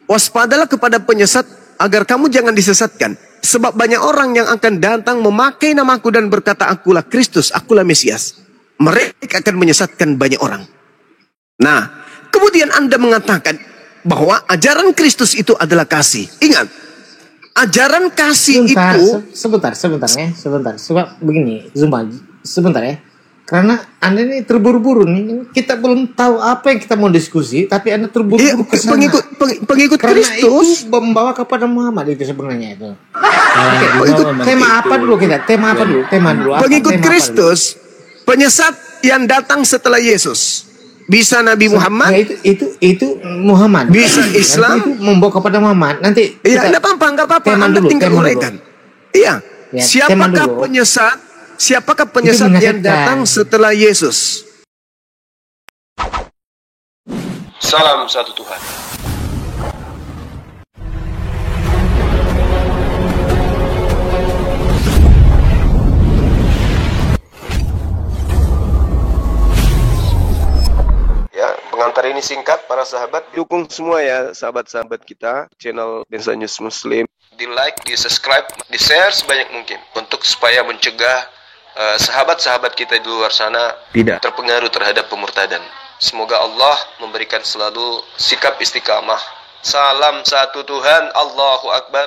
Waspadalah kepada penyesat agar kamu jangan disesatkan. Sebab banyak orang yang akan datang memakai namaku dan berkata, akulah Kristus, akulah Mesias. Mereka akan menyesatkan banyak orang. Nah, kemudian Anda mengatakan bahwa ajaran Kristus itu adalah kasih. Ingat, ajaran kasih sebentar ya, sebentar. Sebab begini, Zuma, sebentar ya. Karena Anda ini terburu-buru nih, kita belum tahu apa yang kita mau diskusi, tapi Anda terburu-buru ke sana. Pengikut Kristus itu membawa kepada Muhammad itu sebenarnya itu. Tema apa dulu? Pengikut Kristus, penyesat yang datang setelah Yesus. Bisa Nabi Muhammad, itu Muhammad. Bisa Islam, itu membawa kepada Muhammad. Nanti enggak apa-apa. Anda tinggal uraikan. Iya. Siapakah penyesat yang datang setelah Yesus? Salam satu Tuhan. Pengantar ini singkat, para sahabat. Dukung semua ya sahabat-sahabat kita, channel Densa News Muslim. Di like, di subscribe, di share sebanyak mungkin. Untuk supaya mencegah sahabat-sahabat kita di luar sana tidak terpengaruh terhadap pemurtadan. Semoga Allah memberikan selalu sikap istiqamah. Salam satu Tuhan, Allahu Akbar.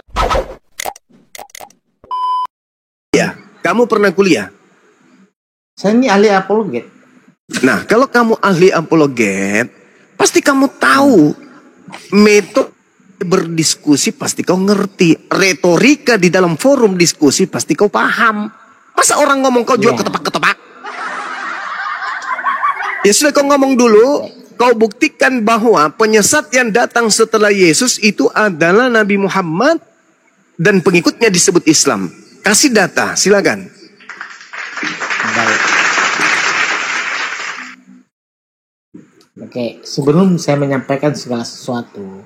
Ya, kamu pernah kuliah? Saya ini ahli apologet. Nah, kalau kamu ahli apologet, pasti kamu tahu metode berdiskusi, pasti kau ngerti. Retorika di dalam forum diskusi, pasti kau paham. Masa orang ngomong kau jual ketepak-ketepak? Ya sudah, kau ngomong dulu. Kau buktikan bahwa penyesat yang datang setelah Yesus itu adalah Nabi Muhammad dan pengikutnya disebut Islam. Kasih data, silakan. Baik. Oke, sebelum saya menyampaikan segala sesuatu,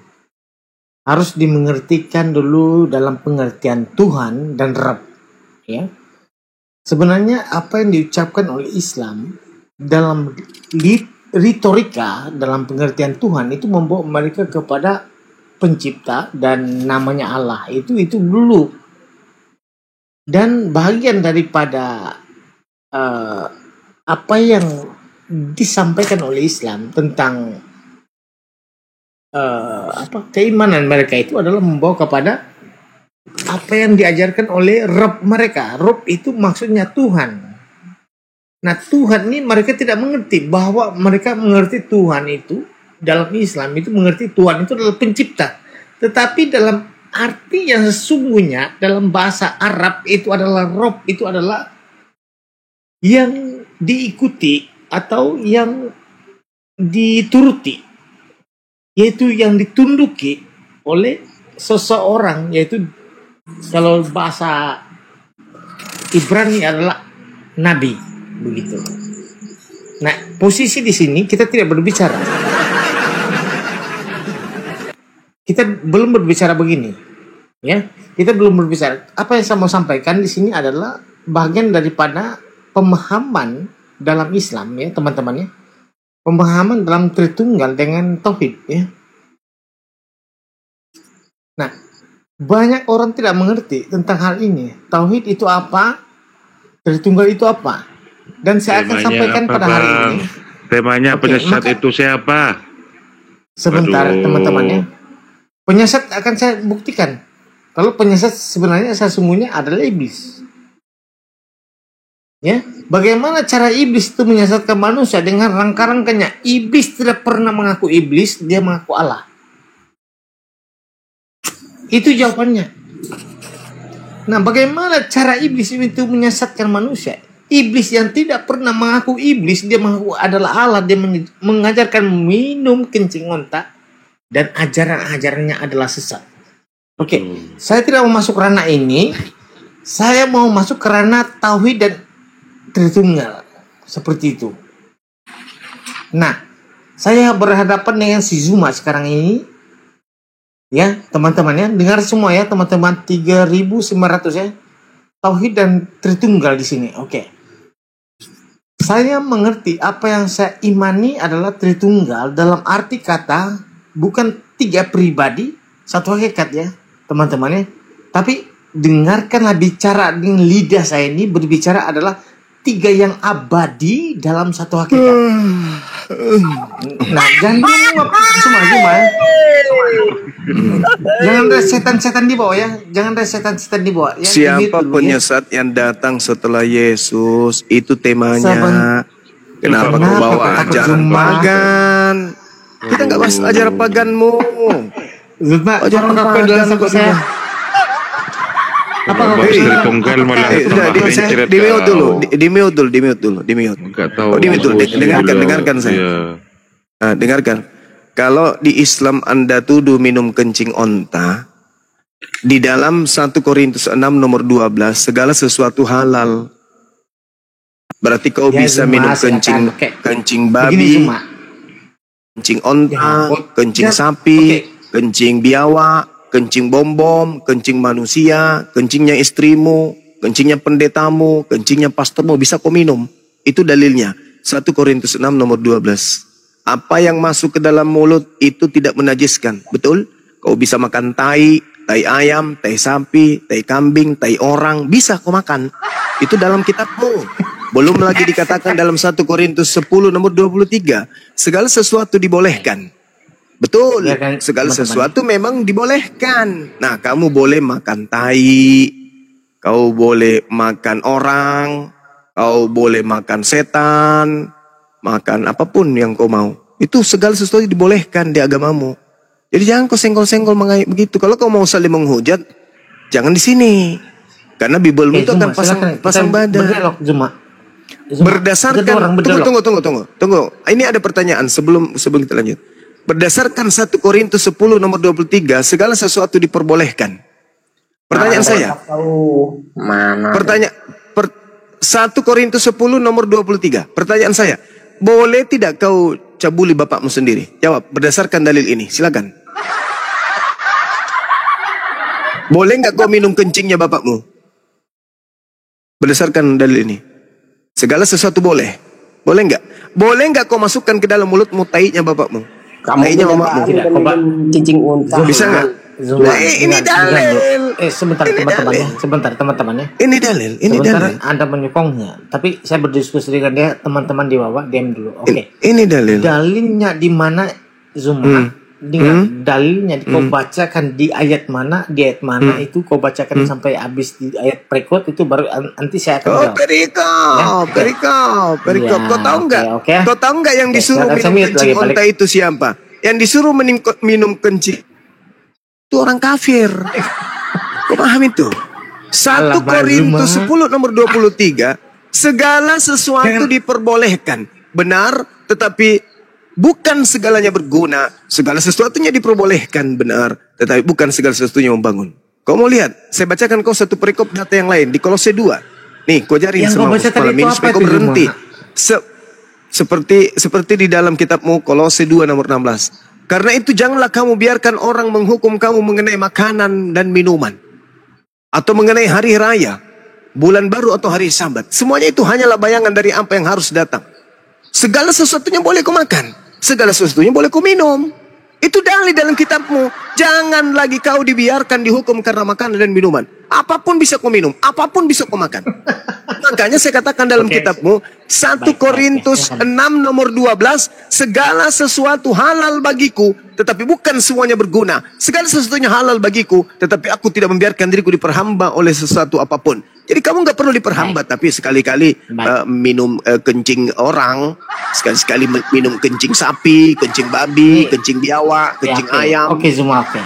harus dimengertikan dulu dalam pengertian Tuhan dan Rabb. Ya, sebenarnya apa yang diucapkan oleh Islam dalam retorika dalam pengertian Tuhan itu membawa mereka kepada pencipta dan namanya Allah. Itu dulu. Dan bagian daripada apa yang disampaikan oleh Islam tentang keimanan mereka itu adalah membawa kepada apa yang diajarkan oleh Rabb mereka. Rabb itu maksudnya Tuhan. Nah, Tuhan ini mereka tidak mengerti, bahwa mereka mengerti Tuhan itu dalam Islam itu mengerti Tuhan itu adalah pencipta. Tetapi dalam arti yang sesungguhnya dalam bahasa Arab itu adalah Rabb, itu adalah yang diikuti atau yang dituruti, yaitu yang ditunduki oleh seseorang, yaitu kalau bahasa Ibrani adalah nabi, begitu. Nah, posisi di sini kita tidak berbicara. Kita belum berbicara begini, ya. Kita belum berbicara. Apa yang saya mau sampaikan di sini adalah bagian daripada pemahaman dalam Islam, ya teman-teman ya. Pemahaman dalam Tritunggal dengan Tauhid, ya. Nah, banyak orang tidak mengerti tentang hal ini. Tauhid itu apa? Tritunggal itu apa? Dan saya akan sampaikan pada hari ini. Temanya penyesat itu siapa? Sebentar teman-teman ya. Penyesat akan saya buktikan. Kalau penyesat sebenarnya sesungguhnya adalah iblis. Ya, bagaimana cara iblis itu menyesatkan manusia dengan rangka-rangkanya? Iblis tidak pernah mengaku iblis, dia mengaku Allah. Itu jawabannya. Nah, bagaimana cara iblis itu menyesatkan manusia? Iblis yang tidak pernah mengaku iblis, dia mengaku adalah Allah, dia mengajarkan minum kencing onta dan ajaran-ajarannya adalah sesat. Oke, saya tidak mau masuk ranah ini. Saya mau masuk ke ranah tauhid dan Tritunggal, seperti itu. Nah, saya berhadapan dengan si Zuma sekarang ini, ya teman-teman ya, dengar semua ya teman-teman, 3.900 ya, Tauhid dan Tritunggal di sini. Oke, saya mengerti apa yang saya imani adalah Tritunggal dalam arti kata bukan tiga pribadi, satu hakikat ya, teman-teman ya. Tapi dengarkanlah bicara dengan lidah saya ini berbicara adalah 3 yang abadi dalam satu hakikat. Nah, jangan menguap semua. Jangan ada setan-setan di bawah ya. Jangan ada setan-setan di bawah. Yang Siapa penyesat yang datang setelah Yesus? Itu temanya. Kenapa kau bawa ajaran pagan? Kita nggak bahas ajaran paganmu. Zuma, Ajaran apa dalam pagan saku saya? Apa kau Bahas dari tunggal malah Di mute dulu. Enggak tahu. Oh, di mute dulu. Dengarkan saya. Iya. Nah, dengarkan. Kalau di Islam Anda tuduh minum kencing onta, di dalam 1 Korintus 6 nomor 12, segala sesuatu halal. Berarti kau Ya, bisa Zuma, minum silakan. Oke. kencing Begini babi, Zuma. kencing onta, Ya, kencing ya, sapi, oke. kencing biawak, kencing bom, kencing manusia, kencingnya istrimu, kencingnya pendetamu, kencingnya pastormu, bisa kau minum. Itu dalilnya. 1 Korintus 6 nomor 12. Apa yang masuk ke dalam mulut itu tidak menajiskan. Betul? Kau bisa makan tai ayam, tai sapi, tai kambing, tai orang. Bisa kau makan. Itu dalam kitabmu. Belum lagi dikatakan dalam 1 Korintus 10 nomor 23. Segala sesuatu dibolehkan. Betul. Ya kan, Segala teman-teman. sesuatu memang dibolehkan. Nah, kamu boleh makan tai. Kau boleh makan orang. Kau boleh makan setan. Makan apapun yang kau mau. Itu segala sesuatu dibolehkan di agamamu. Jadi jangan kau senggol-senggol begitu. Kalau kau mau saling menghujat, jangan di sini. Karena Bibelmu itu akan pasang badan. Berdialog Zuma. Berdasarkan tunggu. Ini ada pertanyaan sebelum kita lanjut. Berdasarkan 1 Korintus 10 nomor 23, segala sesuatu diperbolehkan. Pertanyaan saya. Pertanyaan 1 Korintus 10 nomor 23. Pertanyaan saya. Boleh tidak kau cabuli bapakmu sendiri? Jawab berdasarkan dalil ini. Silakan. Boleh nggak kau minum kencingnya bapakmu? Berdasarkan dalil ini. Segala sesuatu boleh. Boleh nggak? Boleh nggak kau masukkan ke dalam mulutmu taiknya bapakmu? Taiknya mamamu? Tidak, cicing unta. Bisa nggak? Zuma, Nah, ini dalil. Sebentar Ini teman-teman ya. dalil. Sebentar teman-teman ya. Ini dalil. Sebentar Anda menyokongnya. Tapi saya berdiskusi dengan dia, teman-teman di bawah, diam dulu. Oke. Ini dalil. Dalilnya di mana Zuma? Dalilnya kau bacakan di ayat mana? Di ayat mana itu kau bacakan sampai habis di ayat berikut itu baru nanti saya akan Oh, jawab. perikop. Ya, Kau tahu nggak? oke. Kau tahu nggak yang disuruh Saya minum mute kencing lagi, onta itu siapa? Yang disuruh minum kencing itu orang kafir. Kau paham itu? 1 Alah, Korintus Zuma. 10 nomor 23. Segala sesuatu diperbolehkan. Benar, tetapi bukan segalanya berguna. Segala sesuatunya diperbolehkan, benar, tetapi bukan segala sesuatunya membangun. Kau mau lihat? Saya bacakan kau satu perikop data yang lain di Kolose 2. Nih, kau jaring Yang kau baca tadi itu apa supaya kau itu, berhenti. Zuma? Seperti di dalam kitabmu Kolose 2 nomor 16. Karena itu janganlah kamu biarkan orang menghukum kamu mengenai makanan dan minuman. Atau mengenai hari raya, bulan baru atau hari Sabat. Semuanya itu hanyalah bayangan dari apa yang harus datang. Segala sesuatunya boleh kau makan. Segala sesuatunya boleh kau minum. Itu dalil dalam kitabmu. Jangan lagi kau dibiarkan dihukum karena makanan dan minuman. Apapun bisa kau minum, apapun bisa kau makan. Makanya saya katakan dalam kitabmu 1 Korintus 6 nomor 12, segala sesuatu halal bagiku, tetapi bukan semuanya berguna. Segala sesuatunya halal bagiku, tetapi aku tidak membiarkan diriku diperhamba oleh sesuatu apapun. Jadi kamu nggak perlu diperhamba, tapi sekali-kali minum kencing orang, sekali-sekali minum kencing sapi, kencing babi, kencing biawak, kencing ayam. Oke, Zuma, oke.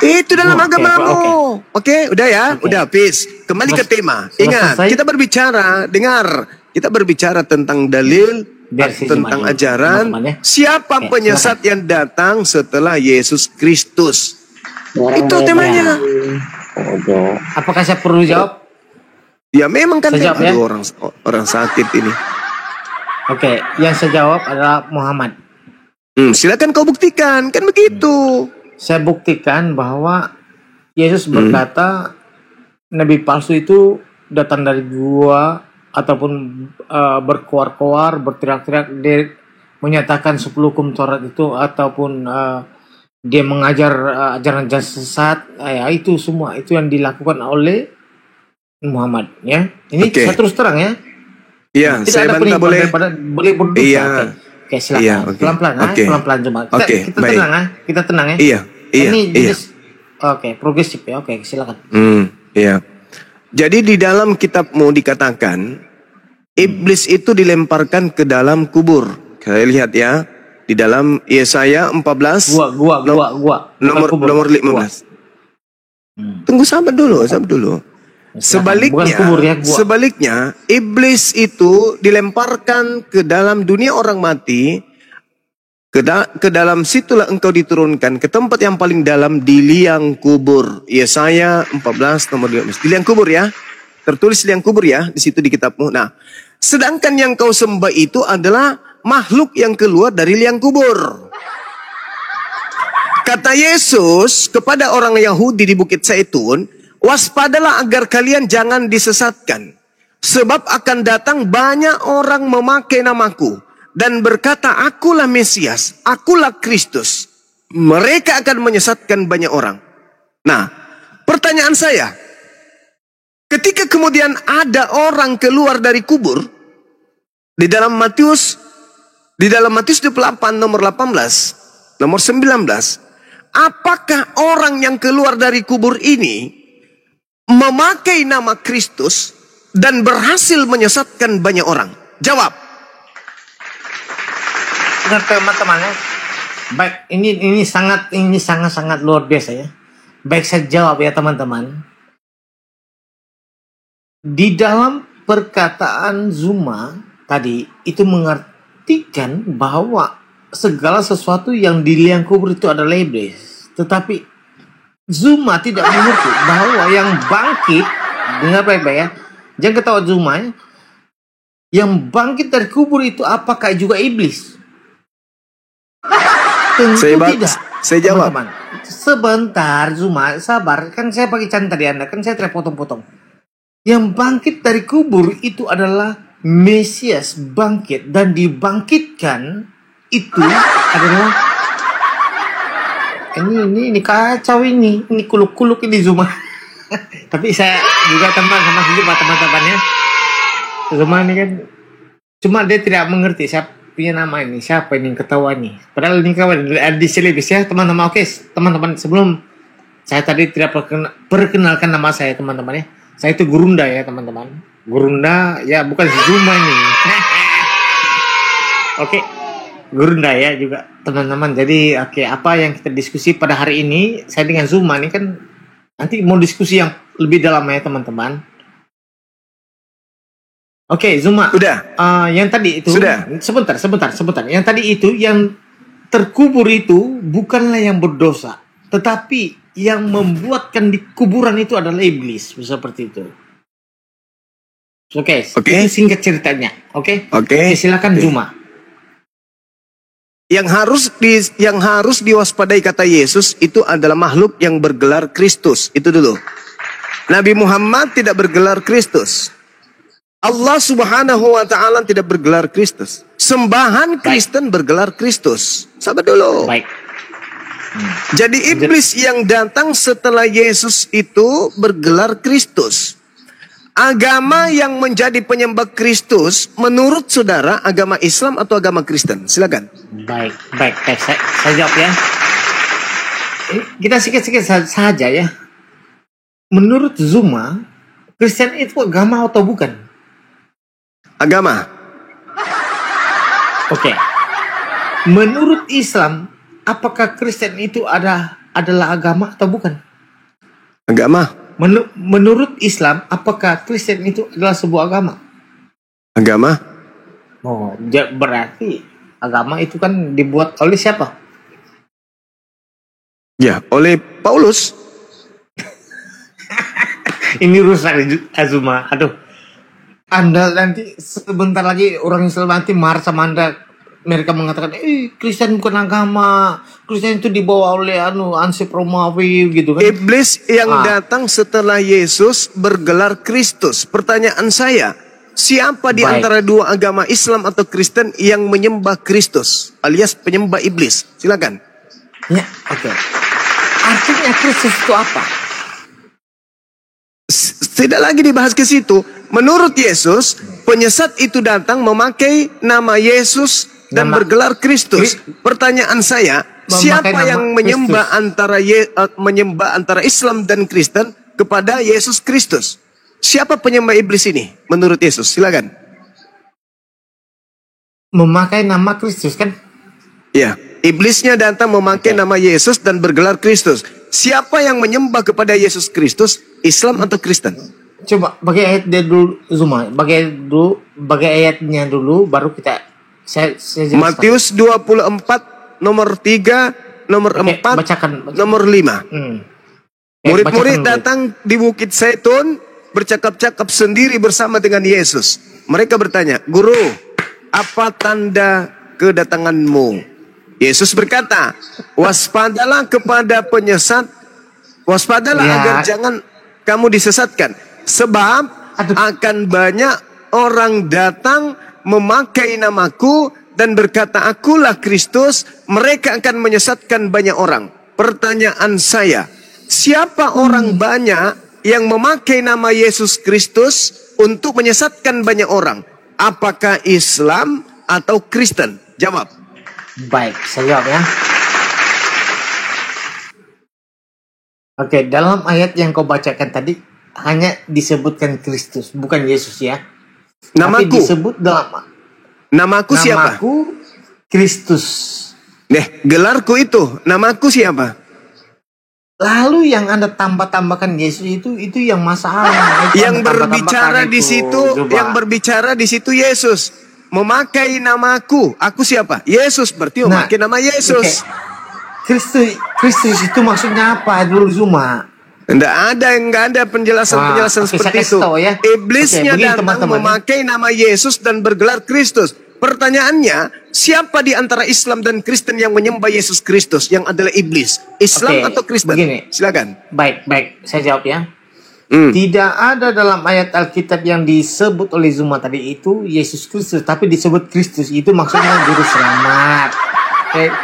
Itu dalam Oke, agamamu. Oke, udah ya, udah peace. Kembali ke tema. Ingat, selesai. kita berbicara, dengar, kita berbicara tentang dalil, Biar si tentang Zuma dulu, ajaran. teman-teman ya. Siapa Oke, penyesat yang datang setelah Yesus Kristus? Orang Itu banyak temanya. bodoh. Apakah saya perlu jawab? Ya memang kan Saya jawab, ya. aduh, orang sakit ini. Oke, yang saya jawab adalah Muhammad. Silakan kau buktikan, kan begitu. Saya buktikan bahwa Yesus berkata nabi palsu itu datang dari gua ataupun berkoar-koar, berteriak-teriak, menyatakan 10 hukum Taurat itu ataupun dia mengajar ajaran sesat, ya itu semua itu yang dilakukan oleh Muhammad, ya. Ini Oke. saya terus terang ya. Iya, Tidak saya ada bantah penipuan boleh. daripada boleh berdosa. Iya. Oke, silakan. Iya, oke. Pelan-pelan, Oke. pelan-pelan cuma. Kita, Oke, kita baik. tenang, kita tenang ya. Iya, iya, Ini iya. jenis, oke, progresif ya. Oke, silakan. Iya. Jadi di dalam kitabmu dikatakan iblis itu dilemparkan ke dalam kubur. Saya lihat ya di dalam Yesaya 14 Gua. nomor Bukan kubur. nomor 15. Tunggu sabar dulu. Silakan. Sebaliknya, Bukan kubur ya, gua. sebaliknya iblis itu dilemparkan ke dalam dunia orang mati. Ke dalam situlah engkau diturunkan ke tempat yang paling dalam di liang kubur. Yesaya 14 nomor 15. Di liang kubur ya. Tertulis liang kubur ya di situ di kitabmu. Nah, sedangkan yang kau sembah itu adalah makhluk yang keluar dari liang kubur. Kata Yesus kepada orang Yahudi di Bukit Zaitun, waspadalah agar kalian jangan disesatkan. Sebab akan datang banyak orang memakai namaku dan berkata, akulah Mesias, akulah Kristus. Mereka akan menyesatkan banyak orang. Nah, pertanyaan saya, ketika kemudian ada orang keluar dari kubur, di dalam Matius 28 nomor 18, nomor 19, apakah orang yang keluar dari kubur ini memakai nama Kristus dan berhasil menyesatkan banyak orang? Jawab. Nah, teman-teman ya. Baik, ini sangat luar biasa ya. Baik, saya jawab ya teman-teman. Di dalam perkataan Zuma tadi itu mengartikan bahwa segala sesuatu yang di liang kubur itu adalah iblis. Tetapi Zuma tidak mengerti bahwa yang bangkit, dengar baik-baik ya. Jangan ketawa Zuma ya. Yang bangkit dari kubur itu apakah juga iblis? Tentu tidak. Saya jawab. Teman-teman. Sebentar Zuma, sabar. Kan saya pakai cantar di Anda, kan saya terpotong-potong. Yang bangkit dari kubur itu adalah Mesias bangkit dan dibangkitkan itu adalah ini kacau ini kuluk-kuluk ini Zuma. Tapi saya juga teman sama teman-teman ya. Zuma ini kan cuma dia tidak mengerti siapa punya nama ini, siapa ini yang ketawa nih. Padahal ini kawan di selebis ya teman-teman. Oke, teman-teman, sebelum saya tadi tidak perkenalkan nama saya teman-teman ya. Saya itu Gurunda ya teman-teman. Gurunda ya, bukan si Zuma ini. Oke, Gurunda ya juga teman-teman. Jadi oke, apa yang kita diskusi pada hari ini saya dengan Zuma ini kan nanti mau diskusi yang lebih dalam ya teman-teman. Oke, Zuma. Udah. Yang tadi itu. Sudah. Sebentar. Yang tadi itu yang terkubur itu bukanlah yang berdosa, tetapi yang membuatkan di kuburan itu adalah iblis, seperti itu. Oke. Itu singkat ceritanya. Oke. Silakan Zuma. Yang harus diwaspadai kata Yesus itu adalah makhluk yang bergelar Kristus. Itu dulu. Nabi Muhammad tidak bergelar Kristus. Allah Subhanahu wa taala tidak bergelar Kristus. Sembahan Kristen bergelar Kristus. Sabar dulu. Baik. Jadi iblis yang datang setelah Yesus itu bergelar Kristus. Agama yang menjadi penyembah Kristus menurut saudara agama Islam atau agama Kristen? Silakan. Baik. Saya jawab ya. Kita sikit-sikit saja ya. Menurut Zuma, Kristen itu agama atau bukan? Agama. Oke. Menurut Islam, apakah Kristen itu adalah agama atau bukan? Agama. Menurut Islam, apakah Kristen itu adalah sebuah agama? Agama. Oh, berarti agama itu kan dibuat oleh siapa? Ya, oleh Paulus. Ini rusak Azuma. Aduh. Anda nanti sebentar lagi orang Islam nanti marah sama Anda. Mereka mengatakan, Kristen bukan agama. Kristen itu dibawa oleh ansip Romawi gitu kan. Iblis yang datang setelah Yesus bergelar Kristus. Pertanyaan saya, siapa di antara dua agama Islam atau Kristen yang menyembah Kristus alias penyembah iblis? Silakan. Ya, oke. Artinya Kristus itu apa? Tidak lagi dibahas ke situ. Menurut Yesus, penyesat itu datang memakai nama Yesus dan Nama- bergelar Kristus. Pertanyaan saya, Memakai siapa nama yang menyembah antara Islam dan Kristen kepada Yesus Kristus? Siapa penyembah iblis ini menurut Yesus? Silakan. Memakai nama Kristus kan? Ya, iblisnya datang memakai nama Yesus dan bergelar Kristus. Siapa yang menyembah kepada Yesus Kristus, Islam atau Kristen? Coba bagi ayat dia dulu, Zuma. Bagi ayatnya dulu, baru saya jelaskan. Matius 24 nomor 3, nomor Oke, 4, bacakan. nomor 5. Murid-murid bacakan dulu. datang di Bukit Zaitun bercakap-cakap sendiri bersama dengan Yesus. Mereka bertanya, "Guru, apa tanda kedatanganmu?" Yesus berkata, "Waspadalah kepada penyesat, waspadalah Ya. agar jangan kamu disesatkan. Sebab akan banyak orang datang memakai namaku dan berkata, akulah Kristus. Mereka akan menyesatkan banyak orang." Pertanyaan saya, siapa orang banyak yang memakai nama Yesus Kristus untuk menyesatkan banyak orang? Apakah Islam atau Kristen? Jawab. Baik, saya jawab ya. Oke, dalam ayat yang kau bacakan tadi hanya disebutkan Kristus, bukan Yesus ya. Tapi Namaku. disebut dalam Namaku siapa? namaku Kristus. Gelarku itu. Namaku siapa? Lalu yang Anda tambah-tambahkan Yesus itu yang masalah. Itu Yang Anda berbicara tambah-tambahkan di itu, situ, coba. yang berbicara di situ Yesus. Memakai namaku. Aku siapa? Yesus. Berarti memakai nama Yesus. Oke. Kristus itu maksudnya apa dulu Zuma? Enggak ada penjelasan Oke, seperti saya kasih itu. tahu ya. Iblisnya Oke, begini, datang teman-teman, ya. memakai nama Yesus dan bergelar Kristus. Pertanyaannya, siapa di antara Islam dan Kristen yang menyembah Yesus Kristus yang adalah iblis? Islam Oke, atau Kristen? begini. Silakan. Baik, saya jawab ya. Hmm. Tidak ada dalam ayat Alkitab yang disebut oleh Zuma tadi itu Yesus Kristus, tapi disebut Kristus itu maksudnya juru selamat.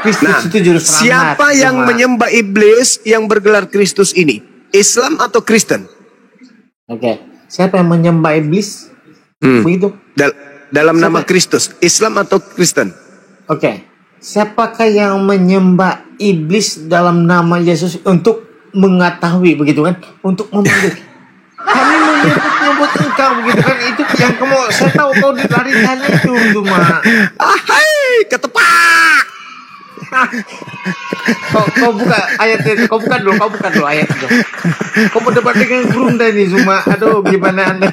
Kristus itu juru selamat. Siapa yang Zuma. menyembah iblis yang bergelar Kristus ini? Islam atau Kristen? Oke, siapa yang menyembah iblis? Hmm. Begitu. Dalam Siapa? nama Kristus, Islam atau Kristen? Oke, siapakah yang menyembah iblis dalam nama Yesus untuk mengetahui begitu kan? Untuk memanggil. Kami menyebut engkau begitu kan? Itu yang kamu, saya tahu kau dilarikan itu cuma. Hai, ketepak. Kau buka ayat itu, kau buka dulu ayat itu. Kau berdebat dengan Brunda ini Zuma. Aduh, gimana Anda?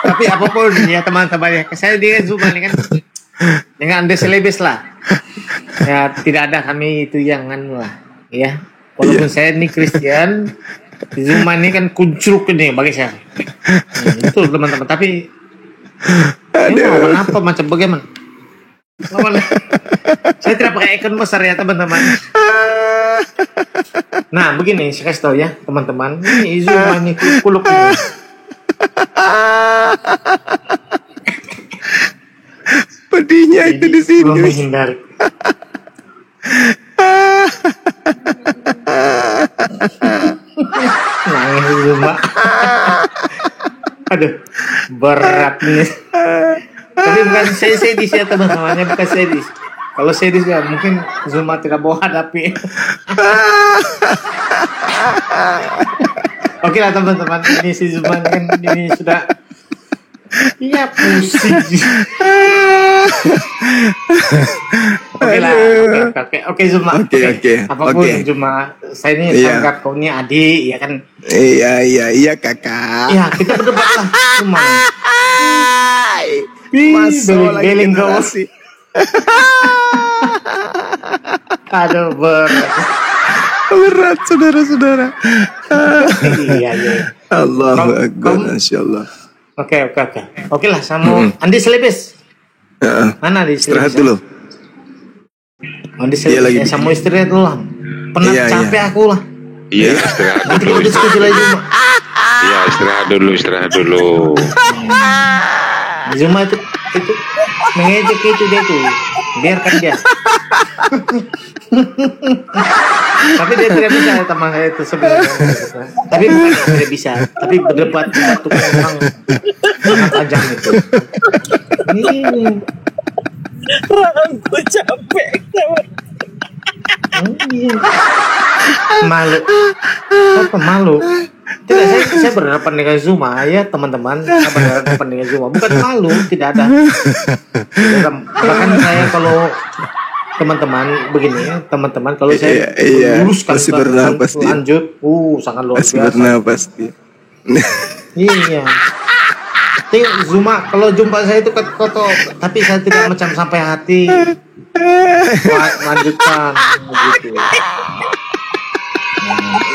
Tapi apapun ya teman-teman ya, saya dengan Zuma ini kan dengan Anda selebes lah. Ya tidak ada kami itu yang anu lah, ya. Walaupun saya ini Kristen, Zuma ini kan kuncruk ini bagi saya. Itu teman-teman. Tapi ini apa macam bagaimana? Saya tidak pakai ikon besar ya teman-teman. Nah begini saya kasih tahu ya teman-teman. Ini Zuma ini kuluk ini. Pedihnya itu di sini. Belum menghindari. Nangis Zuma. Aduh, berat nih. Tapi bukan saya sedih ya teman-temannya, bukan sedih. Kalau sedih ya mungkin Zuma tidak mau hadapi. Oke lah teman-teman, ini si Zuma kan ini sudah iya pusing. Oke lah, oke Zuma. Oke. Apapun Oke. Zuma, saya ini Iya. anggap kau ini adik, ya kan? Iya kakak. Ya kita berdebat lah Zuma. Masalah beling kau. generasi. Aduh Berat saudara-saudara. Iya. Allahu Akbar, Kamu- Masya Allah. Oke lah, sama Andi Selebes. Mana Andi Istirahat Selebes? dulu. Andi Iya, Selebes lagi ya, sama istirahat dulu lah. Penat Iya, capek aku lah. Iya, istirahat Nanti dulu. kita diskusi lagi Zuma. Iya, istirahat dulu. Zuma itu mengejek itu dia tuh. Biarkan dia. Tapi dia tidak bisa teman saya itu sebenarnya. Tapi bukan yang tidak bisa, tapi berdebat itu memang sangat tajam itu. Ini Aku capek. malu. Apa malu? Tidak, saya berhadapan dengan Zuma ya teman-teman. Saya berhadapan dengan Zuma. Bukan malu, tidak ada. Bahkan saya kalau teman-teman begini ya, teman-teman kalau saya luruskan masih bernapas dia. lanjut, sangat luar Masih biasa. bernapas dia. Iya. Zuma kalau jumpa saya itu koto, tapi saya tidak macam sampai hati. Lanjutkan gitu.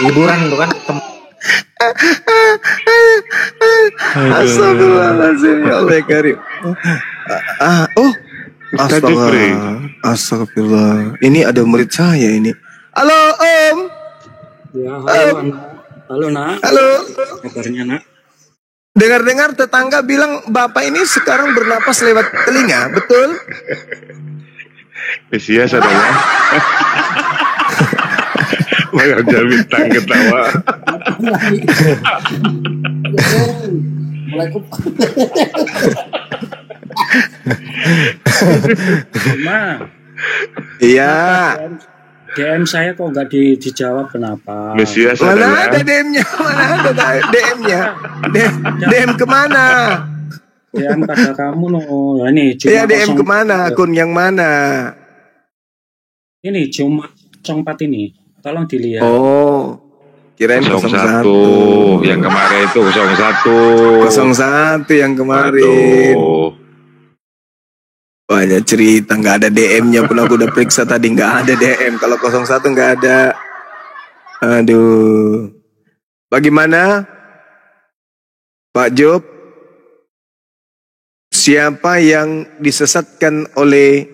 Hiburan itu kan. Astagfirullahaladzim ya Allah karim. Astagfirullah. Ini ada murid saya ini. Halo Om. Ya, halo anak. Halo nak. Halo. Kabarnya nak? Dengar-dengar tetangga bilang bapak ini sekarang bernapas lewat telinga, betul? Mesias adalah mengajar bintang ketawa. Ma, Iya. DM saya kok nggak dijawab kenapa? Mesias Mana adalah ada DM-nya? Mana ada DM-nya? DM kemana? DM pada kamu no. Nah, ini cuma Iya DM kemana? Akun yang mana? Ini cuma 04 ini. Tolong dilihat. Oh, kirain 01. 01. Yang kemarin itu 01. 01 yang kemarin. Aduh. Banyak cerita, nggak ada DM-nya pun aku udah periksa tadi, nggak ada DM. Kalau 01 nggak ada. Aduh. Bagaimana Pak Job? Siapa yang disesatkan oleh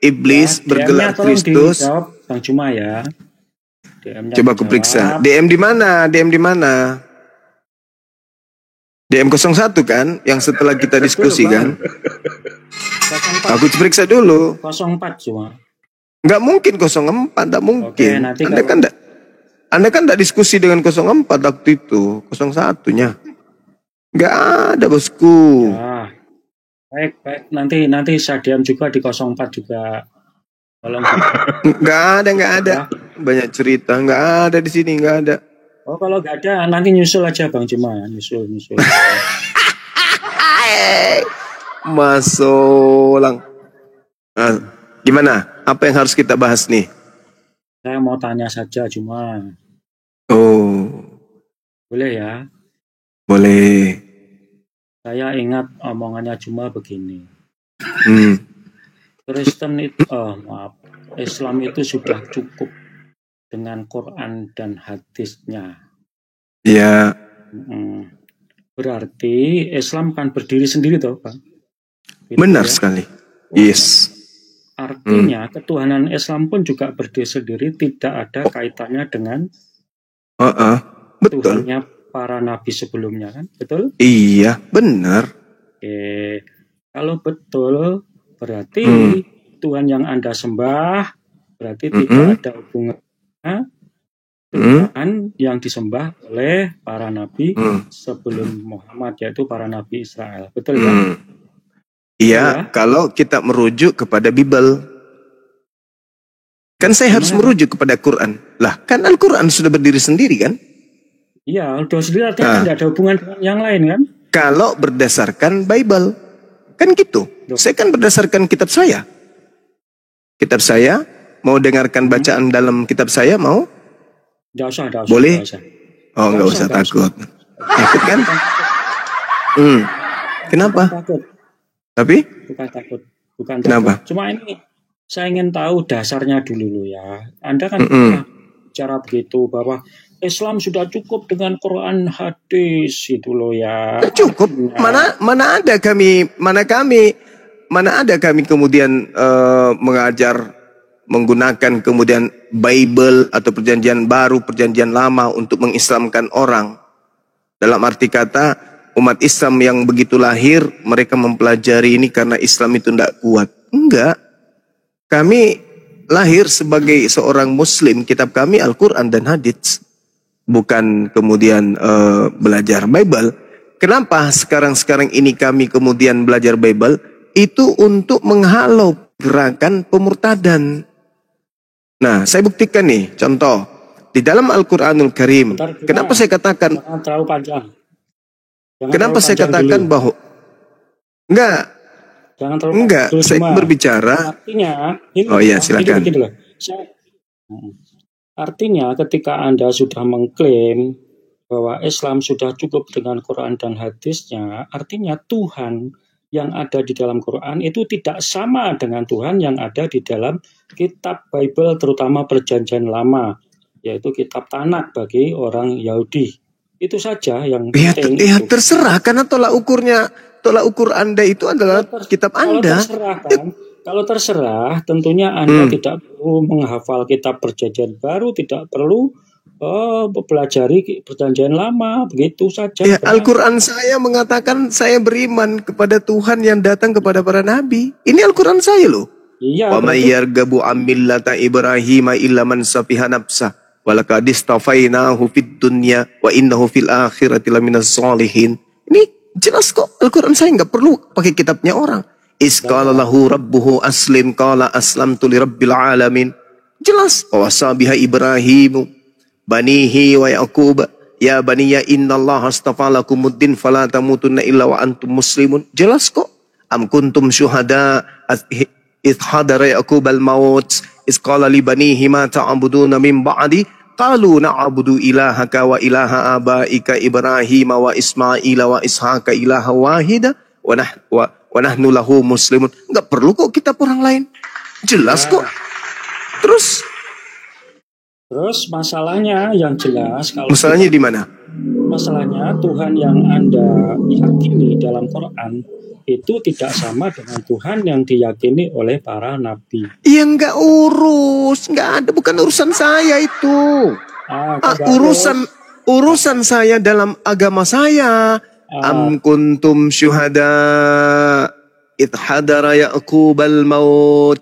iblis Ya, bergelar DM-nya tolong Kristus? dijawab, Bang Cuma ya. DM-nya Coba aku periksa. DM di mana? DM di mana? DM 01 kan? Yang setelah kita diskusi kan? 04. Aku periksa dulu. 04 cuma. Nggak mungkin 04, nggak mungkin. Oke, nanti Anda kan nggak diskusi dengan 04 waktu itu, 01-nya. Nggak ada bosku. Ya. Baik. Nanti saya DM juga di 04 juga. Tolong. Nggak ada. Banyak cerita, nggak ada di sini, nggak ada. Oh, kalau nggak ada nanti nyusul aja Bang Cuma, nyusul. Masulang. Nah, gimana? Apa yang harus kita bahas nih? Saya mau tanya saja Cuma. Oh, Boleh ya? boleh. Saya ingat omongannya Cuma begini. Kristen itu, Islam itu sudah cukup dengan Quran dan hadisnya. Ya, Berarti Islam kan berdiri sendiri toh, Pak? Gitu benar ya. sekali. Yes. Artinya ketuhanan Islam pun juga berdiri sendiri, tidak ada kaitannya dengan Betul. Tuhannya para nabi sebelumnya kan, betul? Iya, benar. Oke, kalau betul berarti Tuhan yang Anda sembah berarti tidak ada hubungannya Tuhan yang disembah oleh para nabi sebelum Muhammad, yaitu para nabi Israel, betul ya? Iya, Ya. kalau kita merujuk kepada Bible. Kan saya harus merujuk kepada Quran. Lah, kan Al-Quran sudah berdiri sendiri kan? Iya, udah sendiri artinya tidak ada hubungan dengan yang lain kan? Kalau berdasarkan Bible. Kan gitu. Saya kan berdasarkan kitab saya. Kitab saya, mau dengarkan bacaan dalam kitab saya, mau? Nggak usah. Boleh? Nggak usah. Oh, nggak usah takut. Takut kan? Kenapa? Takut. Tapi? Bukan takut. Kenapa? Cuma ini saya ingin tahu dasarnya dulu ya. Anda kan bicara begitu bahwa Islam sudah cukup dengan Quran hadis itu loh ya. Cukup. Mana ada kami kemudian mengajar menggunakan kemudian Bible atau perjanjian baru, perjanjian lama untuk mengislamkan orang. Dalam arti kata, umat Islam yang begitu lahir, mereka mempelajari ini karena Islam itu tidak kuat. Enggak. Kami lahir sebagai seorang Muslim, kitab kami Al-Quran dan Hadits, bukan kemudian belajar Bible. Kenapa sekarang ini kami kemudian belajar Bible? Itu untuk menghalau gerakan pemurtadan. Nah, saya buktikan nih, contoh. Di dalam Al-Quranul Karim, kenapa saya katakan, Jangan terlalu panjang. kenapa saya katakan bahwa, Jangan terlalu enggak, panjang. saya berbicara, Artinya, oh iya silakan. Gini loh. Artinya ketika Anda sudah mengklaim bahwa Islam sudah cukup dengan Quran dan hadisnya, artinya Tuhan yang ada di dalam Quran itu tidak sama dengan Tuhan yang ada di dalam kitab Bible, terutama Perjanjian Lama, yaitu kitab Tanakh bagi orang Yahudi. Itu saja yang penting. Ya terserah, karena tolak ukur Anda itu adalah kitab Anda. Kalau terserah, tentunya Anda tidak perlu menghafal kitab Perjanjian Baru, tidak perlu pelajari Perjanjian Lama, begitu saja. Ya, Al-Quran saya mengatakan saya beriman kepada Tuhan yang datang kepada para nabi. Ini Al-Quran saya loh. Iya. Wa may yarghabu an millata Ibrahim illa man safiha nafsah wa laqad istafainahu fid dunya wa innahu fil akhirati laminas sholihin. Ini jelas kok, Al-Quran saya nggak perlu pakai kitabnya orang. Is qala lahu rabbuhu aslim qala aslamtu lirabbil alamin. Jelas wasa biha Ibrahimu banihi wa Yaqub ya baniya innallaha astafa lakumuddin fala tamutunna illa wa antum muslimun. Jelas kok. Am kuntum syuhada idh hadara Yaqub al-maut idh qala li banihi ma ta'buduna min ba'di qalu na'budu ilahaka wa ilaha abaika Ibrahim wa Ismail wa Ishaqa ilaha wahida wa nahnu lahu muslimun. Enggak perlu kok kitab orang lain. Jelas kok. Terus masalahnya yang jelas, kalau masalahnya di mana? Masalahnya Tuhan yang Anda yakini dalam Quran itu tidak sama dengan Tuhan yang diyakini oleh para nabi. Ya nggak ada, bukan urusan saya itu. Urusan saya dalam agama saya. Am kuntum syuhada idh hadara Yaqub al-maut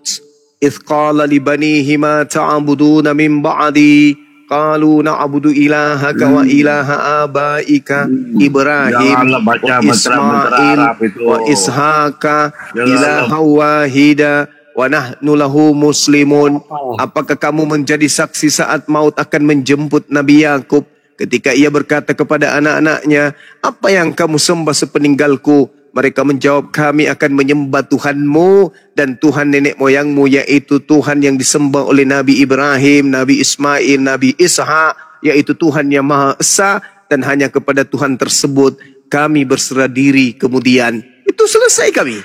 idh qala li banihi ma ta'buduna min ba'di qalu na'budu ilahaka wa ilaha abaika Ibrahim wa Ismail wa Ishaqa ilaha wahida wa nahnu lahu muslimun. Apakah kamu menjadi saksi saat maut akan menjemput Nabi Yakub ketika ia berkata kepada anak-anaknya, apa yang kamu sembah sepeninggalku? Mereka menjawab, kami akan menyembah Tuhanmu dan Tuhan nenek moyangmu, yaitu Tuhan yang disembah oleh Nabi Ibrahim, Nabi Ismail, Nabi Ishak, yaitu Tuhan yang Maha Esa, dan hanya kepada Tuhan tersebut kami berserah diri. Kemudian itu selesai kami.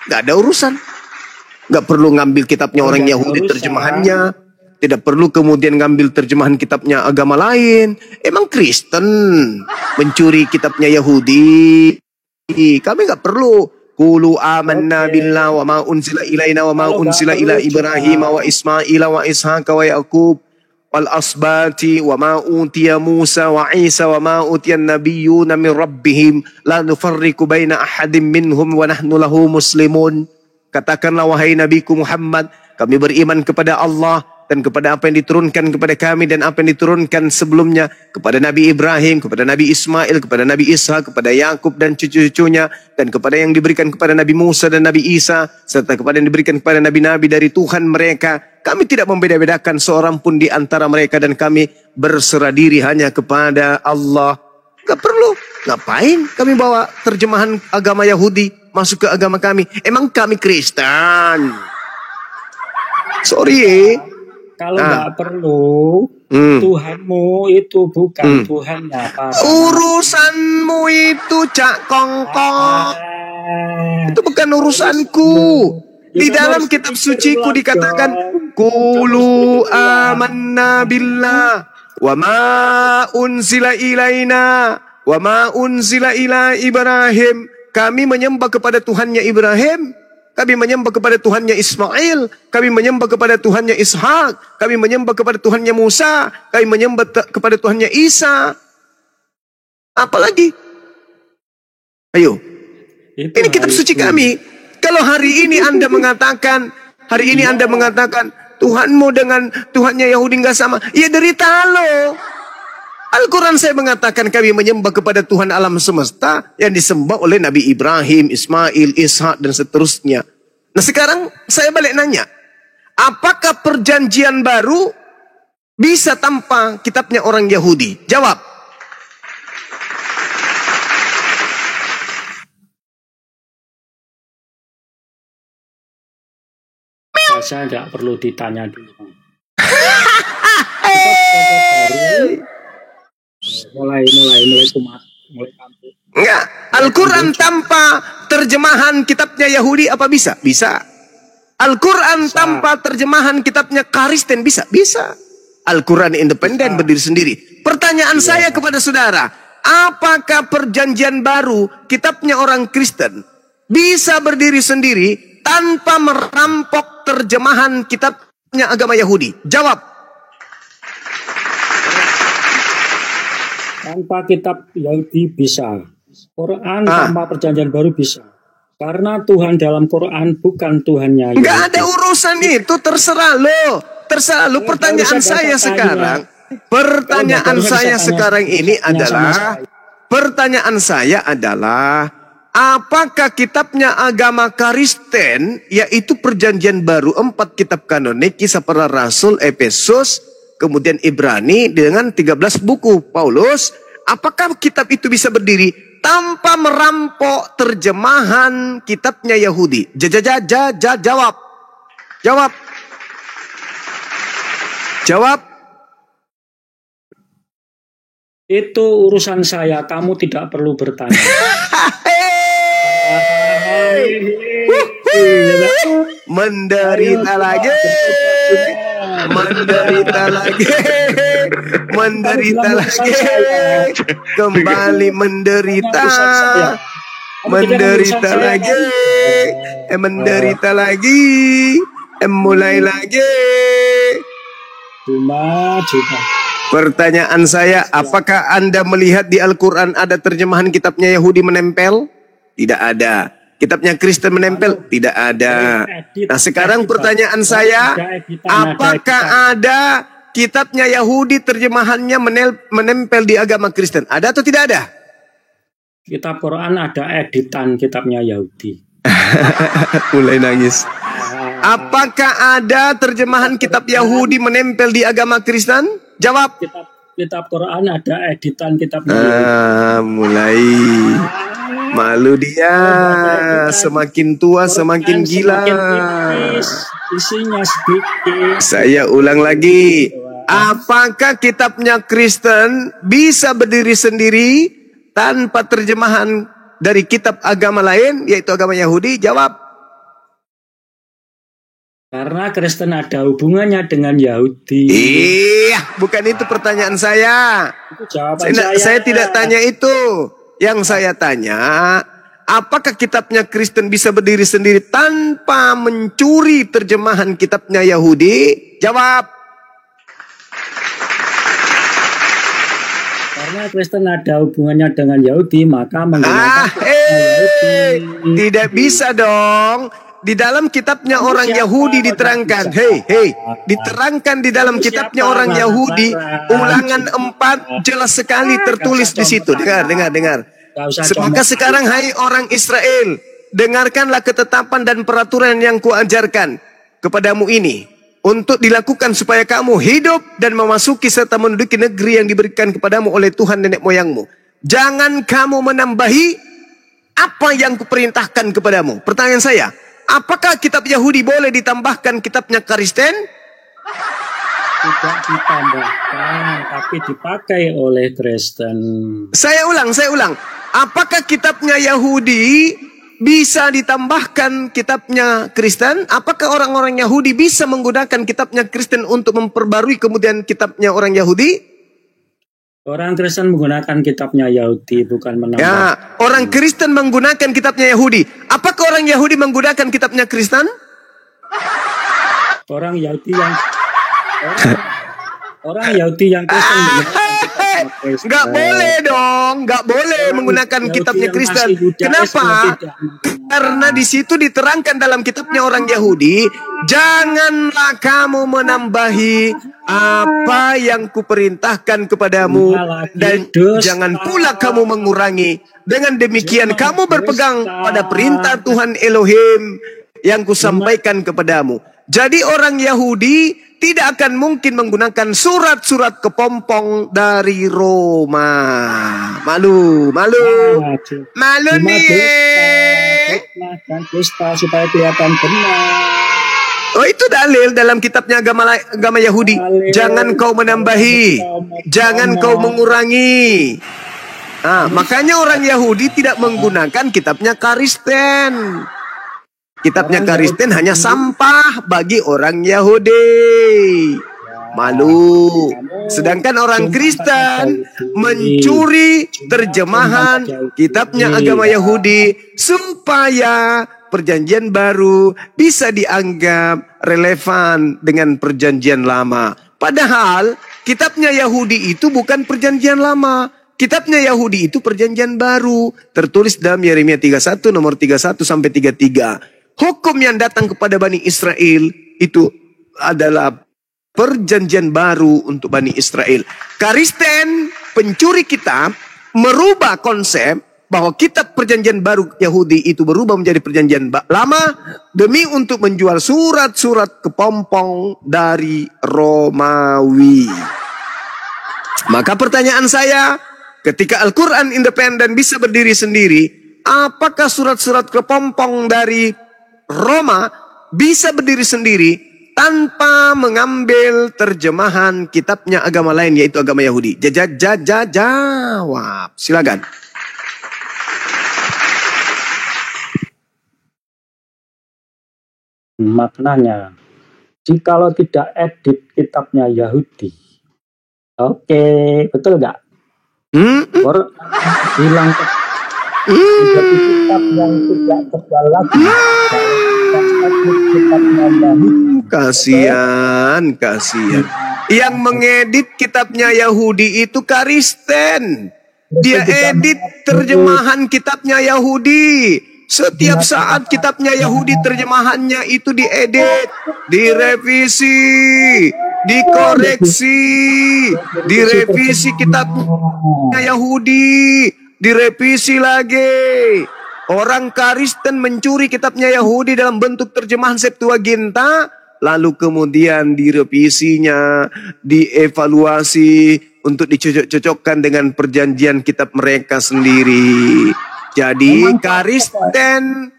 Gak ada urusan. Gak perlu ngambil kitabnya orang Yahudi terjemahannya. Tidak perlu kemudian ngambil terjemahan kitabnya agama lain. Emang Kristen mencuri kitabnya Yahudi? Kami nggak perlu. Qulu amanna billah wa ma unzila ilaina wa ma unzila ila Ibrahim wa Ismail wa Ishaqa wa Yaqub wal asbati wa ma utiya Musa wa Isa wa ma utiya nabiyyuna min rabbihim la nufarriqu baina ahadin minhum wa nahnu lahu muslimun. Katakanlah wahai Nabiku Muhammad, kami beriman kepada Allah dan kepada apa yang diturunkan kepada kami dan apa yang diturunkan sebelumnya kepada Nabi Ibrahim, kepada Nabi Ismail, kepada Nabi Isa, kepada Yakub dan cucu-cucunya, dan kepada yang diberikan kepada Nabi Musa dan Nabi Isa, serta kepada yang diberikan kepada nabi-nabi dari Tuhan mereka. Kami tidak membeda-bedakan seorang pun di antara mereka dan kami berserah diri hanya kepada Allah. Gak perlu. Ngapain kami bawa terjemahan agama Yahudi masuk ke agama kami? Emang kami Kristen? Sorry. Kalau nggak perlu, Tuhanmu itu bukan Tuhannya para urusanmu itu Cak Kongkong. Itu bukan urusanku. Di dalam kitab suciku dikatakan, Qulu amanna billah wa ma unzila ilaina wa ma unzila ila Ibrahim. Kami menyembah kepada Tuhannya Ibrahim. Kami menyembah kepada Tuhannya Ismail. Kami menyembah kepada Tuhannya Ishak. Kami menyembah kepada Tuhannya Musa. Kami menyembah kepada Tuhannya Isa. Apalagi? Ayo. Ini kitab suci kami. Kalau hari ini Anda mengatakan, Tuhanmu dengan Tuhannya Yahudi nggak sama. Ya derita lo. Al-Quran saya mengatakan kami menyembah kepada Tuhan alam semesta yang disembah oleh Nabi Ibrahim, Ismail, Ishak, dan seterusnya. Nah sekarang saya balik nanya. Apakah perjanjian baru bisa tanpa kitabnya orang Yahudi? Jawab. Saya tidak perlu ditanya dulu. Kitab baru mulai kampus. Enggak. Al-Quran tanpa terjemahan kitabnya Yahudi apa bisa? Bisa. Al-Quran tanpa terjemahan kitabnya Kristen bisa? Bisa. Al-Quran independen berdiri sendiri. Pertanyaan saya kepada saudara, apakah perjanjian baru kitabnya orang Kristen bisa berdiri sendiri tanpa merampok terjemahan kitabnya agama Yahudi? Jawab. Tanpa kitab Yahudi bisa. Quran tanpa perjanjian baru bisa. Karena Tuhan dalam Quran bukan Tuhannya Yahudi. Enggak ada urusan itu, terserah lo. Terserah lo. Pertanyaan saya sekarang, pertanyaan saya adalah, apakah kitabnya agama Kristen, yaitu perjanjian baru 4 kitab kanonik, Kisah Para Rasul, Efesus, kemudian Ibrani dengan 13 buku Paulus, apakah kitab itu bisa berdiri tanpa merampok terjemahan kitabnya Yahudi? Jawab. Jawab. Jawab. Itu urusan saya, kamu tidak perlu bertanya. Menderita lagi. Menderita lagi. Kembali menderita. Menderita lagi. Menderita lagi. Mulai lagi. Cuma. Pertanyaan saya, apakah Anda melihat di Al-Quran ada terjemahan kitabnya Yahudi menempel? Tidak ada. Kitabnya Kristen menempel? Tidak ada. Nah sekarang pertanyaan saya, apakah ada kitabnya Yahudi terjemahannya menempel di agama Kristen? Ada atau tidak ada? Kitab Quran ada editan kitabnya Yahudi. Mulai nangis. Apakah ada terjemahan kitab Yahudi menempel di agama Kristen? Jawab. Kitab Quran ada editan kitabnya Yahudi. Mulai. Malu dia, semakin tua semakin gila. Isinya sedikit. Saya ulang lagi. Apakah kitabnya Kristen bisa berdiri sendiri tanpa terjemahan dari kitab agama lain, yaitu agama Yahudi? Jawab. Karena Kristen ada hubungannya dengan Yahudi. Iya, bukan itu pertanyaan saya. Itu jawaban saya. Saya tidak tanya itu. Yang saya tanya, apakah kitabnya Kristen bisa berdiri sendiri tanpa mencuri terjemahan kitabnya Yahudi? Jawab. Karena Kristen ada hubungannya dengan Yahudi, maka menggunakan Yahudi. Tidak bisa dong. Di dalam kitabnya orang Yahudi diterangkan. Diterangkan di dalam kitabnya orang Yahudi. Ulangan 4 jelas sekali tertulis di situ. Dengar. Maka sekarang hai orang Israel, dengarkanlah ketetapan dan peraturan yang kuajarkan kepadamu ini, untuk dilakukan supaya kamu hidup dan memasuki serta menduduki negeri yang diberikan kepadamu oleh Tuhan nenek moyangmu. Jangan kamu menambahi apa yang kuperintahkan kepadamu. Pertanyaan saya, apakah kitab Yahudi boleh ditambahkan kitabnya Kristen? Tidak ditambahkan, tapi dipakai oleh Kristen. Saya ulang. Apakah kitabnya Yahudi bisa ditambahkan kitabnya Kristen? Apakah orang-orang Yahudi bisa menggunakan kitabnya Kristen untuk memperbarui kemudian kitabnya orang Yahudi? Orang Kristen menggunakan kitabnya Yahudi, bukan menambah. Ya, orang Kristen menggunakan kitabnya Yahudi. Apakah orang Yahudi menggunakan kitabnya Kristen? Orang Yahudi yang Kristen menggunakan kitabnya Nggak boleh dong, nggak boleh menggunakan kitabnya Kristen. Kenapa? Karena di situ diterangkan dalam kitabnya orang Yahudi, janganlah kamu menambahi apa yang kuperintahkan kepadamu, dan jangan pula kamu mengurangi. Dengan demikian kamu berpegang pada perintah Tuhan Elohim yang kusampaikan kepadamu. Jadi orang Yahudi tidak akan mungkin menggunakan surat-surat kepompong dari Roma. Malu nih. Dan dusta supaya kelihatan benar. Oh, itu dalil dalam kitabnya agama Yahudi. Jangan kau menambahi, jangan kau mengurangi. Makanya orang Yahudi tidak menggunakan kitabnya Kristen. Kitabnya Kristen hanya sampah bagi orang Yahudi. Malu. Sedangkan orang Kristen mencuri terjemahan kitabnya agama Yahudi supaya perjanjian baru bisa dianggap relevan dengan perjanjian lama. Padahal kitabnya Yahudi itu bukan perjanjian lama. Kitabnya Yahudi itu perjanjian baru. Tertulis dalam Yeremia 31 nomor 31 sampai 33. Hukum yang datang kepada Bani Israel itu adalah perjanjian baru untuk Bani Israel. Kristen, pencuri kitab, merubah konsep bahwa kitab perjanjian baru Yahudi itu berubah menjadi perjanjian lama demi untuk menjual surat-surat kepompong dari Romawi. Maka pertanyaan saya, ketika Al-Quran independen bisa berdiri sendiri, apakah surat-surat kepompong dari Roma bisa berdiri sendiri tanpa mengambil terjemahan kitabnya agama lain, yaitu agama Yahudi? Jawab, silakan. Maknanya, jikalau tidak edit kitabnya Yahudi, oke, betul nggak? Hilang menjadi kitab yang tidak tebal lagi. Kasihan. Yang mengedit kitabnya Yahudi itu Kristen. Dia edit terjemahan kitabnya Yahudi. Setiap saat kitabnya Yahudi terjemahannya itu diedit, direvisi, dikoreksi, direvisi kitabnya Yahudi, direvisi lagi. Orang Kristen mencuri kitabnya Yahudi dalam bentuk terjemahan Septuaginta, lalu kemudian direvisinya, dievaluasi untuk dicocok-cocokkan dengan perjanjian kitab mereka sendiri. Jadi Kristen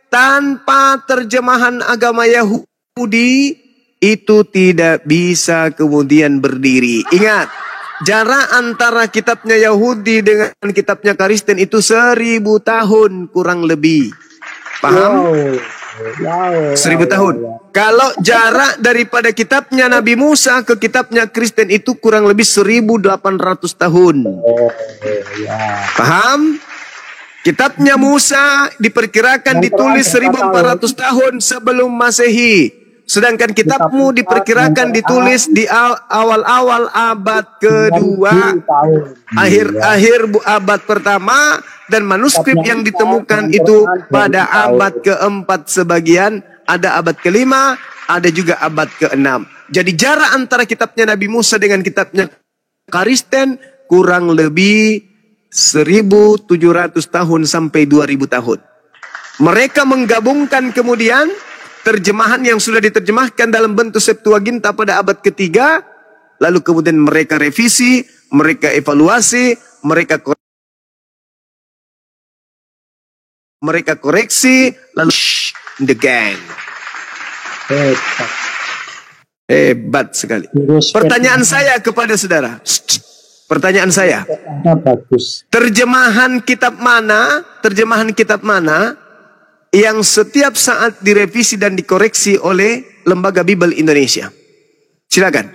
tanpa terjemahan agama Yahudi itu tidak bisa kemudian berdiri. Ingat, jarak antara kitabnya Yahudi dengan kitabnya Kristen itu 1000 tahun kurang lebih. Paham? 1000 tahun. Kalau jarak daripada kitabnya Nabi Musa ke kitabnya Kristen itu kurang lebih 1800 tahun. Paham? Kitabnya Musa diperkirakan ditulis 1400 tahun sebelum Masehi. Sedangkan kitabmu diperkirakan ditulis di awal-awal abad kedua, akhir abad pertama, dan manuskrip yang ditemukan itu pada abad keempat sebagian, ada abad kelima, ada juga abad keenam. Jadi jarak antara kitabnya Nabi Musa dengan kitabnya Kristen kurang lebih 1700 tahun sampai 2000 tahun. Mereka menggabungkan kemudian terjemahan yang sudah diterjemahkan dalam bentuk Septuaginta pada abad ketiga, lalu kemudian mereka revisi, mereka evaluasi, mereka koreksi, lalu the gang. Hebat sekali. Pertanyaan saya kepada saudara. Pertanyaan saya. Terjemahan kitab mana yang setiap saat direvisi dan dikoreksi oleh Lembaga Bible Indonesia? Silakan.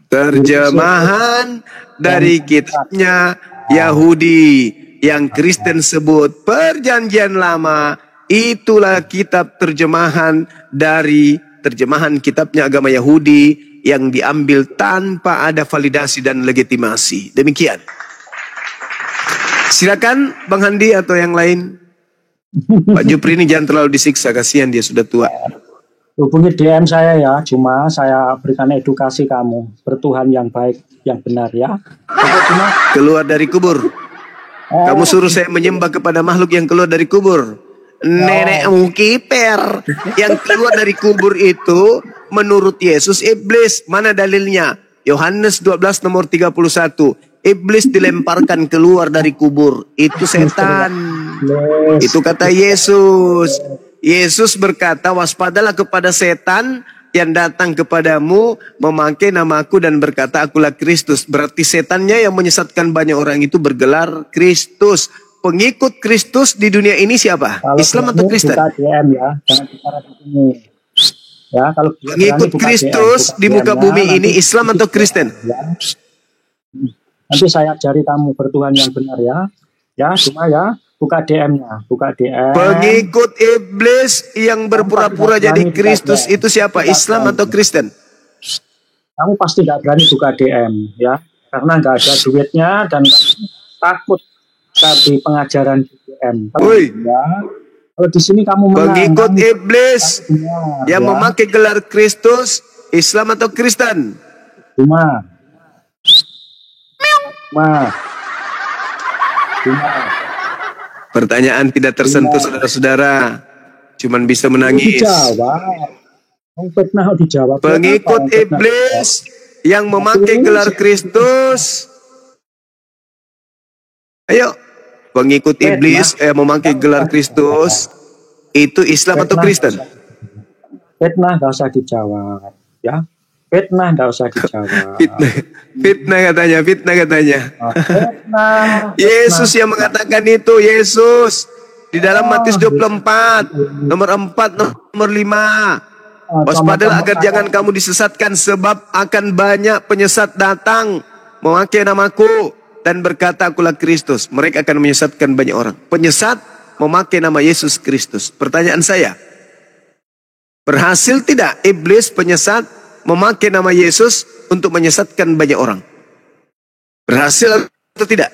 Terjemahan dari kitabnya Yahudi yang Kristen sebut Perjanjian Lama, itulah kitab terjemahan dari terjemahan kitabnya agama Yahudi yang diambil tanpa ada validasi dan legitimasi. Demikian. Silakan Bang Handi atau yang lain. Pak Jupri ini jangan terlalu disiksa, kasihan dia sudah tua. Hubungi DM saya ya, cuma saya berikan edukasi kamu. Bertuhan yang baik, yang benar ya. Cuma Keluar dari kubur. Kamu suruh saya menyembah kepada makhluk yang keluar dari kubur. Nenekmu kiper. Yang keluar dari kubur itu menurut Yesus iblis. Mana dalilnya? Yohanes 12 nomor 31. Iblis dilemparkan keluar dari kubur. Itu setan. Itu kata Yesus. Yesus berkata, waspadalah kepada setan yang datang kepadamu memakai namaku dan berkata akulah Kristus. Berarti setannya yang menyesatkan banyak orang itu bergelar Kristus. Pengikut Kristus di dunia ini siapa? kalau Islam atau berani Kristen? buka DM ya, jangan bicara di sini. Ya, kalau Pengikut berani buka Kristus DM, buka di muka DM-nya, bumi ini nanti- Islam atau Kristen? Ya. Nanti saya ajari kamu bertuhan yang benar ya. Ya, cuma ya buka DM-nya, buka DM. Pengikut iblis yang berpura-pura jadi Kristus itu siapa? Islam atau Kristen? Kamu pasti nggak berani buka DM ya, karena nggak ada duitnya dan takut di pengajaran di DM. Woi. Ya, kalau di sini kamu menang. Pengikut kamu iblis benar, yang ya. memakai gelar Kristus, Islam atau Kristen? Cuma. Pertanyaan tidak tersentuh saudara-saudara. Cuman bisa menangis. Dijawab. Fitnah dijawab. Pengikut Fitnah. iblis yang memakai gelar Kristus. Ayo. Pengikut iblis yang memakai gelar Kristus. Itu Islam atau Kristen? Fitnah nggak usah dijawab. Ya. Fitnah nggak usah dijawab. Fitnah katanya. Fitnah. Yesus yang mengatakan itu. Yesus. Di dalam Matius 24. Nomor 4, nomor 5. Waspadalah agar jangan kamu disesatkan, sebab akan banyak penyesat datang memakai namaku dan berkata akulah Kristus. Mereka akan menyesatkan banyak orang. Penyesat memakai nama Yesus Kristus. Pertanyaan saya, berhasil tidak iblis penyesat memakai nama Yesus untuk menyesatkan banyak orang? Berhasil atau tidak?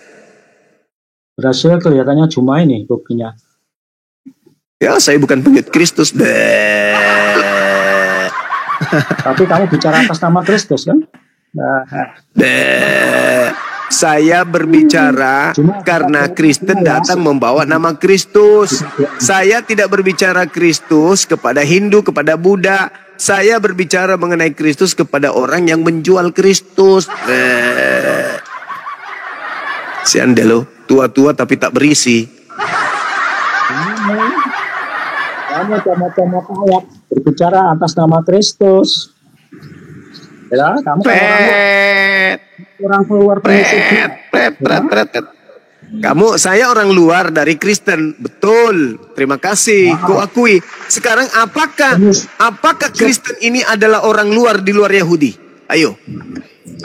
Berhasil kelihatannya cuma ini buktinya. Ya, saya bukan pengikut Kristus. Tapi kamu bicara atas nama Kristus kan? Nah, Saya berbicara karena Kristen datang membawa nama Kristus. Saya tidak berbicara Kristus kepada Hindu, kepada Buddha. Saya berbicara mengenai Kristus kepada orang yang menjual Kristus. Si Anda loh, tua-tua tapi tak berisi. kamu macam-macam ayat berbicara atas nama Kristus. Ya, kamu kan orang keluar penyusup. Saya orang luar dari Kristen, betul. Terima kasih, ku akui. Sekarang apakah Kristen ini adalah orang luar di luar Yahudi? Ayo,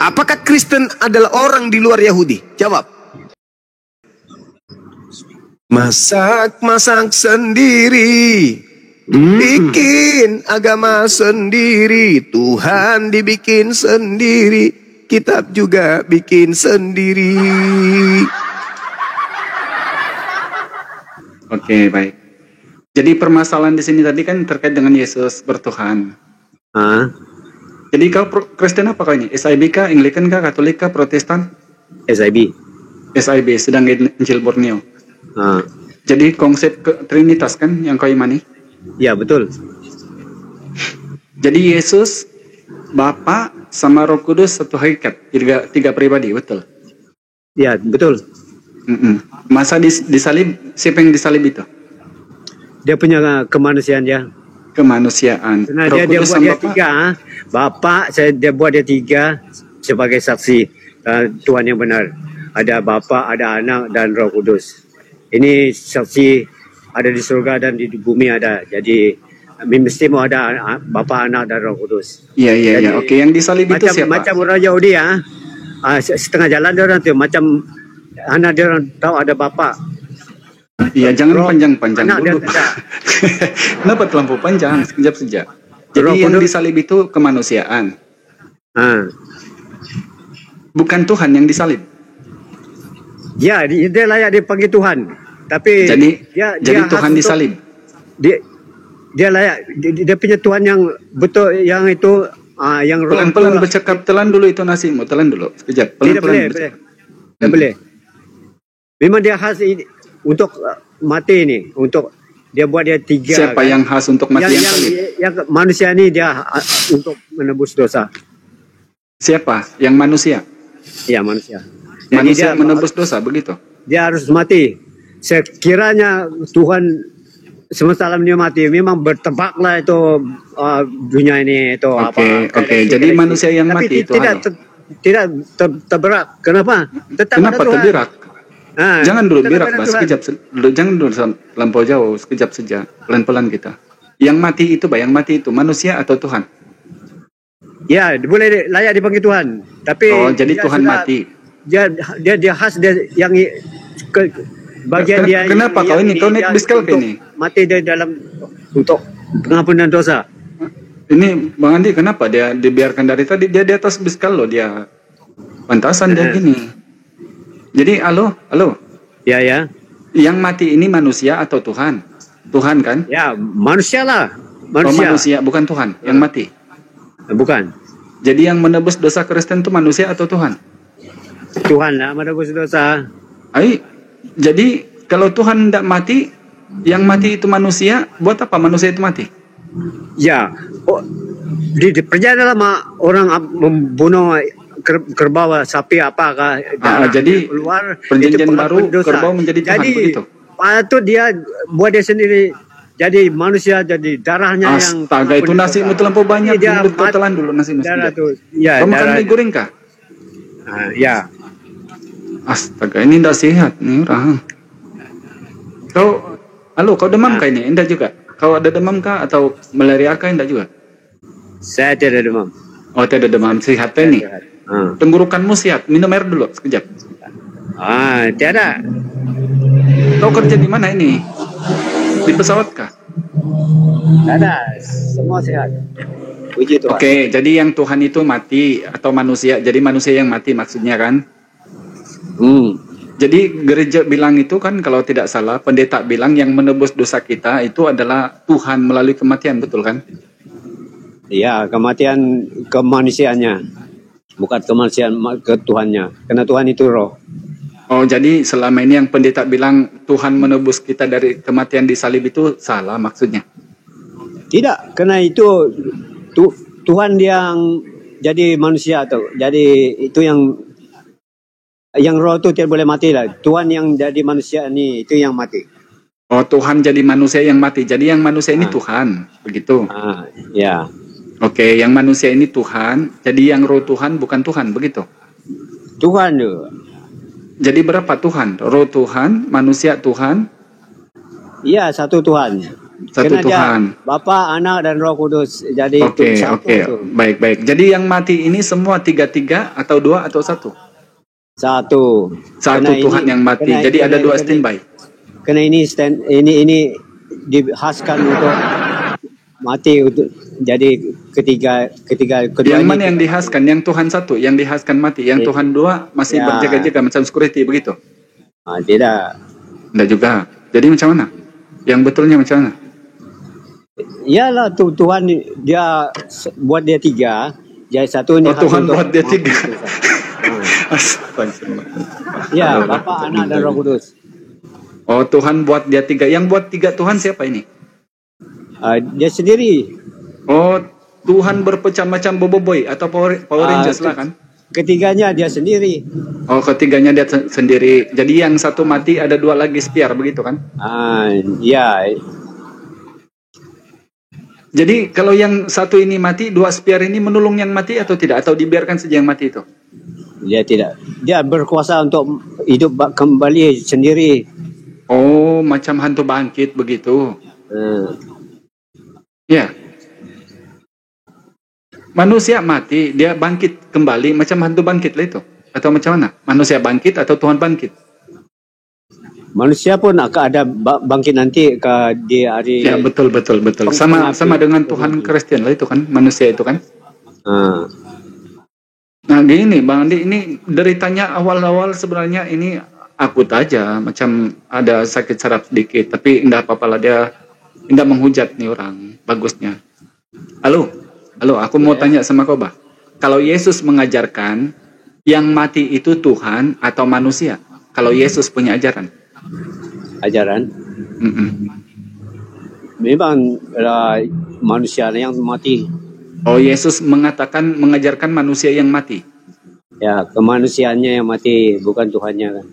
apakah Kristen adalah orang di luar Yahudi? Jawab. Masak-masak sendiri, bikin agama sendiri, Tuhan dibikin sendiri, kitab juga bikin sendiri. Oke, baik. Jadi permasalahan di sini tadi kan terkait dengan Yesus bertuhan. Jadi kau Kristen apa kau ini? SIB kah, Anglikan kah, Katolik kah, Protestan? SIB. SIB, sedang Injil Borneo. Jadi konsep Trinitas kan yang kau imani? Ya, betul. Jadi Yesus, Bapa sama Roh Kudus satu hakikat, tiga pribadi, betul? Ya, betul. Masa disalib, siapa yang disalib itu? Dia punya kemanusiaan ya. Kemanusiaan. Nah, Roh dia Kudus buat sama dia Bapa? tiga. Bapak, dia buat dia tiga sebagai saksi Tuhan yang benar. Ada Bapa, ada Anak dan Roh Kudus. Ini saksi ada di surga dan di bumi ada. Jadi mesti mau ada Bapa, Anak dan Roh Kudus. Iya. Oke, yang disalib itu siapa? Macam orang Yahudi ya. Setengah jalan dia orang tu macam anak dia orang tahu ada Bapa. Iya, jangan panjang-panjang Anak dia dulu. tidak. Kenapa terlampau panjang? Sekejap saja. Jadi Roh yang Kudus. disalib itu kemanusiaan. Ah. Bukan Tuhan yang disalib. Ya, dia layak dipanggil Tuhan. Tapi Jadi dia Tuhan khas disalib. dia layak dia punya Tuhan yang betul, yang itu yang roh Pelan-pelan itulah. bercakap, telan dulu itu nasimu, telan dulu. Sekejap. Tidak boleh, bercakap. tidak boleh. Memang dia khas ini, untuk mati ini, untuk dia buat dia 3. Siapa yang khas untuk mati yang salib? Yang manusia ini dia untuk menebus dosa. Siapa? Yang manusia? Ya, manusia. Jadi Manusia dia menebus dosa, begitu? dia harus mati. Sekiranya Tuhan semesta alam dia mati, memang bertebaklah itu dunia ini itu Oke. galaksi. Jadi manusia yang Tapi mati itu tidak terberak. Kenapa? Tetap Kenapa ada Tuhan. terbirak? Jangan dulu tetap birak, ada Bas. Tuhan. Sekejap. Jangan dulu lampau jauh. Sekejap saja. Pelan-pelan kita. Yang mati itu, yang mati itu manusia atau Tuhan? Ya, boleh layak dipanggil Tuhan. Tapi jadi dia Tuhan sudah- mati. Dia khas dia yang bagian dia. Kenapa kau ini? Kau naik bis kau untuk ini? mati di dalam untuk pengampunan dosa. Ini Bang Andi, kenapa dia dibiarkan dari tadi? Dia di atas bis loh, dia pantasan dia gini. Jadi halo. Ya. Yang mati ini manusia atau Tuhan? Tuhan kan? Ya, manusia lah. Manusia, bukan Tuhan yang mati. Bukan. Jadi yang menebus dosa Kristen itu manusia atau Tuhan? Tuhan lah menebus dosa. Jadi kalau Tuhan tidak mati, yang mati itu manusia, buat apa manusia itu mati? Ya. Di perjalanan lama orang membunuh kerbau, sapi apakah jadi keluar perjanjian itu baru dosa. kerbau menjadi Tuhan, Jadi begitu? patut dia buat dia sendiri jadi manusia, jadi darahnya yang Astaga, itu nasimu terlampau banyak. Dia Menurut kau telan dulu nasimu. darah sekejap. tuh. Ya, Kau makan darah. mie goreng kah? Ya. Astaga, ini tidak sehat nih orang. Kau demam kah ini? Enggak juga. Kau ada demam kah atau malaria kah? Enggak juga. Saya tidak demam. Oh, tidak demam. Sehat nih. Tenggorokanmu sehat. Minum air dulu sekejap. Tiada. Kau kerja di mana ini? Di pesawat kah? Tiada. Semua sehat. Puji Tuhan. Oke, jadi yang Tuhan itu mati atau manusia. Jadi manusia yang mati maksudnya kan? Jadi gereja bilang itu kan, kalau tidak salah pendeta bilang yang menebus dosa kita itu adalah Tuhan melalui kematian, betul kan? Iya, kematian kemanusiaannya, bukan kemanusiaan ke Tuhannya. Karena Tuhan itu roh. Oh, jadi selama ini yang pendeta bilang Tuhan menebus kita dari kematian di salib itu salah maksudnya? Tidak, karena itu Tuhan yang jadi manusia atau jadi itu yang roh itu tidak boleh mati lah. Tuhan yang jadi manusia ini itu yang mati. Oh, Tuhan jadi manusia yang mati. Jadi yang manusia ini Tuhan, begitu? Ya. Oke, yang manusia ini Tuhan. Jadi yang roh Tuhan bukan Tuhan, begitu? Tuhan juga. Jadi berapa Tuhan? Roh Tuhan, manusia Tuhan? Iya, satu Tuhan. Satu Karena Tuhan. dia Bapa, Anak dan Roh Kudus. Jadi Oke. itu satu. Baik. Jadi yang mati ini semua tiga atau dua atau satu? Satu Satu Tuhan yang mati. Jadi ada dua standby. Karena ini dihaskan untuk mati untuk jadi ketiga Yang mana yang dihaskan? Yang Tuhan satu, yang dihaskan mati. Yang Tuhan dua masih berjaga-jaga macam security begitu? Tidak. Tidak juga. Jadi macam mana? Yang betulnya macam mana? Iyalah Tuhan dia buat dia tiga. Jadi satu ini Tuhan buat dia tiga. Ya, Bapa, Anak dan Roh Kudus. Oh, Tuhan buat dia tiga. Yang buat tiga Tuhan siapa ini? Dia sendiri. Oh, Tuhan berpecah macam Boboiboy atau Power Rangers lah kan? Ketiganya dia sendiri. Oh, ketiganya dia sendiri. Jadi yang satu mati ada dua lagi spare begitu kan? Ya. Jadi kalau yang satu ini mati, dua spare ini menolong yang mati atau tidak? Atau dibiarkan saja yang mati itu? Dia tidak. Dia berkuasa untuk hidup kembali sendiri. Oh, macam hantu bangkit begitu. Ya. Manusia mati, dia bangkit kembali macam hantu bangkit lah itu. Atau macam mana? Manusia bangkit atau Tuhan bangkit? Manusia pun akan ada bangkit nanti di hari. Ya, betul. Sama dengan Tuhan Kristen lah itu kan, manusia itu kan. Nah gini Bang Andi, ini deritanya awal-awal sebenarnya ini akut aja, macam ada sakit saraf sedikit, tapi enggak apa-apa lah, dia enggak menghujat nih orang, bagusnya. Halo, aku mau tanya sama kau, Bah. Kalau Yesus mengajarkan yang mati itu Tuhan atau manusia? Kalau Yesus punya ajaran? Memang manusia yang mati. Oh, Yesus mengajarkan manusia yang mati. Ya, kemanusiaannya yang mati, bukan Tuhannya kan.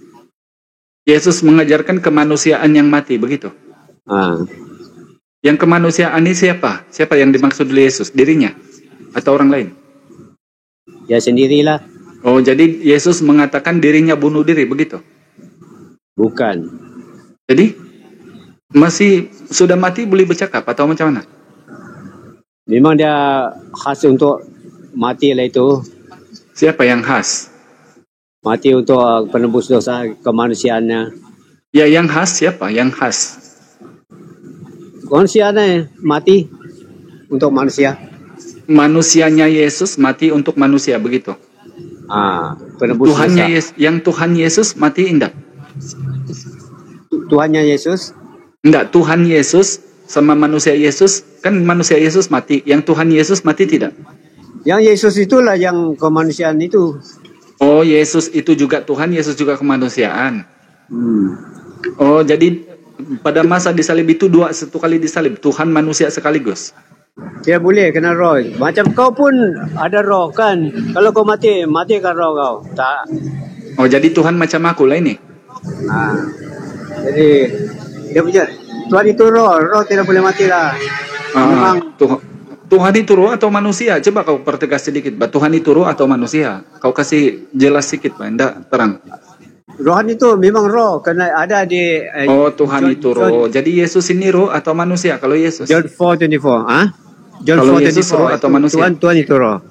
Yesus mengajarkan kemanusiaan yang mati, begitu? Yang kemanusiaan ini siapa? Siapa yang dimaksud oleh Yesus? Dirinya? Atau orang lain? Ya, sendirilah. Oh, jadi Yesus mengatakan dirinya bunuh diri, begitu? Bukan. Jadi, masih sudah mati boleh bercakap atau macam mana? Memang dia khas untuk mati lah itu. Siapa yang khas? Mati untuk penebus dosa kemanusiaannya. Ya, yang khas siapa? Yang khas? Manusianya mati untuk manusia. Manusianya Yesus mati untuk manusia, begitu? Penebus Tuhannya dosa. Yang Tuhan Yesus mati enggak? Tuhannya Yesus? Enggak, Tuhan Yesus sama manusia Yesus, kan manusia Yesus mati. Yang Tuhan Yesus mati tidak? Yang Yesus itulah yang kemanusiaan itu. Oh, Yesus itu juga Tuhan, Yesus juga kemanusiaan. Oh, jadi pada masa disalib itu satu kali disalib, Tuhan manusia sekaligus. Dia boleh kena roh. Macam kau pun ada roh kan. Kalau kau mati kan roh kau. Tak. Oh, jadi Tuhan macam aku lah ini. Jadi dia punya Tuhan itu roh tidak boleh mati lah. Memang Tuhan itu roh atau manusia? Coba kau pertegas sedikit, Pak. Tuhan itu roh atau manusia? Kau kasih jelas sedikit, Pak. Enggak terang. Roh itu memang roh karena ada di Tuhan itu roh. Jadi Yesus ini roh atau manusia? Kalau Yesus John 4:24, John kalau 4:24 Yesus roh atau manusia? Tuhan itu roh.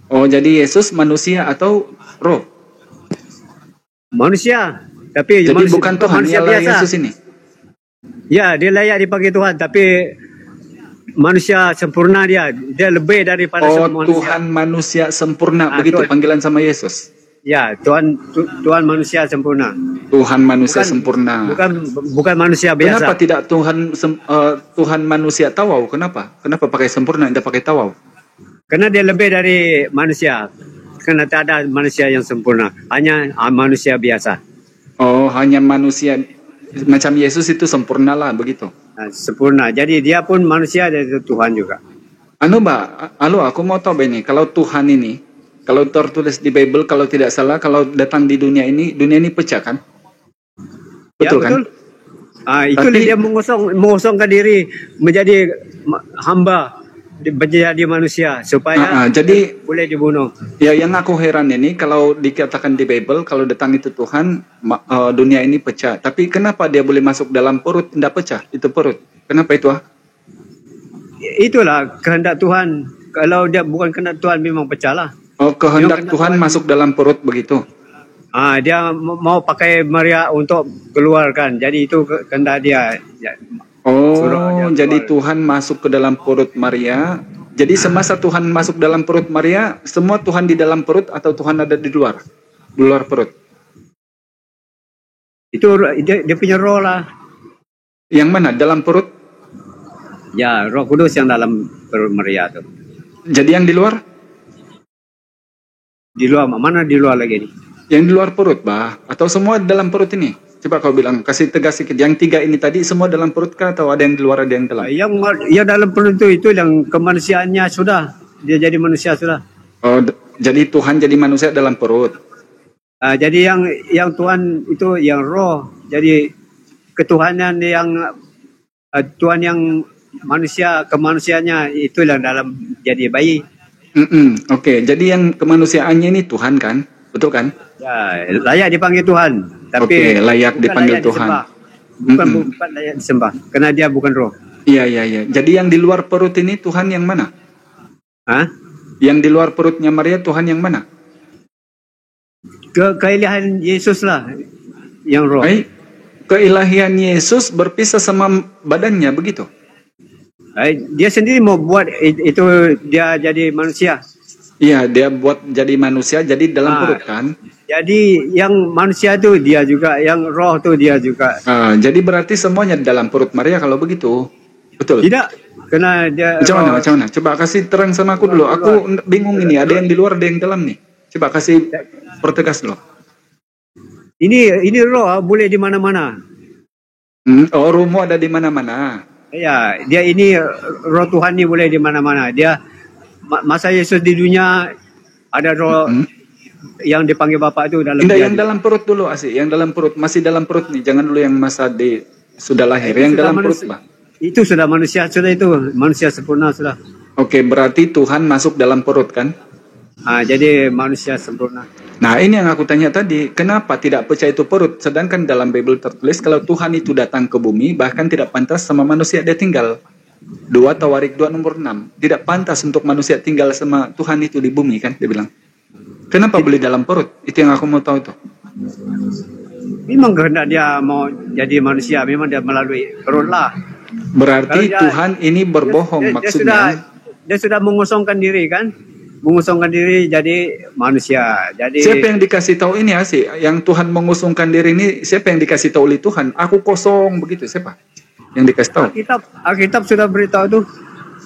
Oh, jadi Yesus manusia atau roh? Manusia. Tapi jadi manusia, bukan Tuhan, ialah Yesus ini. Ya, dia layak dipanggil Tuhan, tapi manusia sempurna dia lebih daripada manusia. Tuhan manusia sempurna, begitu Tuhan. Panggilan sama Yesus. Ya, Tuhan manusia sempurna. Tuhan manusia sempurna. Bukan manusia biasa. Kenapa tidak Tuhan manusia tawau? Kenapa pakai sempurna, tidak pakai tawau? Karena dia lebih dari manusia. Karena tak ada manusia yang sempurna, hanya manusia biasa. Oh, hanya manusia macam Yesus itu sempurna lah, begitu. Sempurna. Jadi dia pun manusia dan Tuhan juga. Mbak, aku mau tahu ini, kalau Tuhan ini, kalau tertulis di Bible, kalau tidak salah, kalau datang di dunia ini pecah kan? Betul kan? Itulah dia mengosongkan diri menjadi hamba, menjadi manusia supaya jadi boleh dibunuh. Ya, yang aku heran ini kalau dikatakan di Bible kalau datang itu Tuhan, dunia ini pecah. Tapi kenapa dia boleh masuk dalam perut tidak pecah? Itu perut. Kenapa itu? Itulah kehendak Tuhan. Kalau dia bukan kehendak Tuhan memang pecah lah. Oh, kehendak Tuhan masuk dalam perut begitu. Dia mau pakai Maria untuk keluarkan. Jadi itu kehendak dia. Jadi Tuhan masuk ke dalam perut Maria. Jadi semasa Tuhan masuk dalam perut Maria, semua Tuhan di dalam perut atau Tuhan ada di luar? Di luar perut. Itu dia punya roh lah. Yang mana? Dalam perut? Ya, Roh Kudus yang dalam perut Maria itu. Jadi yang di luar? Di luar, mana di luar lagi nih? Yang di luar perut, Bah. Atau semua dalam perut ini? Coba kau bilang, kasih tegas sedikit. Yang 3 ini tadi semua dalam perut kah atau ada yang di luar, ada yang dalam? Yang dalam perut itu yang kemanusiaannya sudah. Dia jadi manusia sudah. Oh, jadi Tuhan jadi manusia dalam perut. Jadi yang Tuhan itu yang roh. Jadi ketuhanan yang Tuhan yang manusia, kemanusiaannya itu yang dalam jadi bayi. Oke, jadi yang kemanusiaannya ini Tuhan kan? Betul kan? Ya, layak dipanggil Tuhan. Tapi layak dipanggil Tuhan. Bukan layak disembah. Karena dia bukan roh. Iya. Jadi yang di luar perut ini Tuhan yang mana? Yang di luar perutnya Maria Tuhan yang mana? Keilihan Yesus lah. yang roh. Baik. Keilahian Yesus berpisah sama badannya begitu. Dia sendiri mau buat itu, dia jadi manusia. Iya, dia buat jadi manusia, jadi dalam perut kan. Jadi yang manusia itu dia juga, yang roh itu dia juga. Jadi berarti semuanya dalam perut Maria kalau begitu. Betul? Tidak, karena dia Macam mana? Coba kasih terang sama aku dulu. Aku bingung ini, ada yang di luar, ada yang dalam nih. Coba kasih pertegas dulu. Ini roh boleh di mana-mana. Oh, rohmu ada di mana-mana. Ya, dia ini roh Tuhan ini boleh di mana-mana. Dia masa Yesus di dunia ada roh yang dipanggil Bapa itu dalam. Tidak, yang dalam perut dulu Asik, yang dalam perut, masih dalam perut nih. Jangan dulu yang masa sudah lahir, yang dalam perut, Pak. Itu sudah manusia, itu manusia sempurna sudah. Oke, berarti Tuhan masuk dalam perut kan? Jadi manusia sempurna. Nah, ini yang aku tanya tadi, kenapa tidak percaya itu perut? Sedangkan dalam Bible tertulis kalau Tuhan itu datang ke bumi, bahkan tidak pantas sama manusia dia tinggal. 2 Tawarik 2 nomor 6. Tidak pantas untuk manusia tinggal sama Tuhan itu di bumi kan, dia bilang. Kenapa beli dalam perut? Itu yang aku mau tahu tuh. Memang kehendak dia mau jadi manusia, memang dia melalui perut lah. Berarti Tuhan ini berbohong maksudnya. Dia sudah mengosongkan diri kan? Mengusungkan diri jadi manusia. Jadi siapa yang dikasih tahu ini Asik? Yang Tuhan mengusungkan diri ini siapa yang dikasih tahu oleh Tuhan? Aku kosong begitu, siapa yang dikasih tahu? Alkitab sudah beritahu tuh.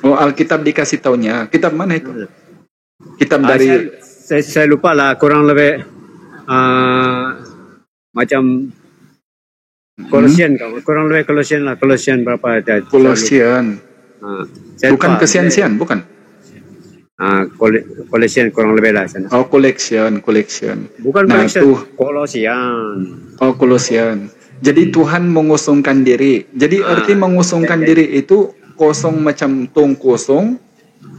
Oh, Alkitab dikasih taunya. Kitab mana itu? Kitab dari saya lupa lah, kurang lebih macam Kolosian, kurang lebih Kolosian lah. Kolosian berapa ada? Kolosian. Bukan kesian-sian, bukan? Kolosian kurang lebih lah sana. Oh, collection. Bukan collection, Kolosian. Oh, Kolosian. Jadi Tuhan mengosongkan diri. Jadi arti mengosongkan diri itu kosong macam tong kosong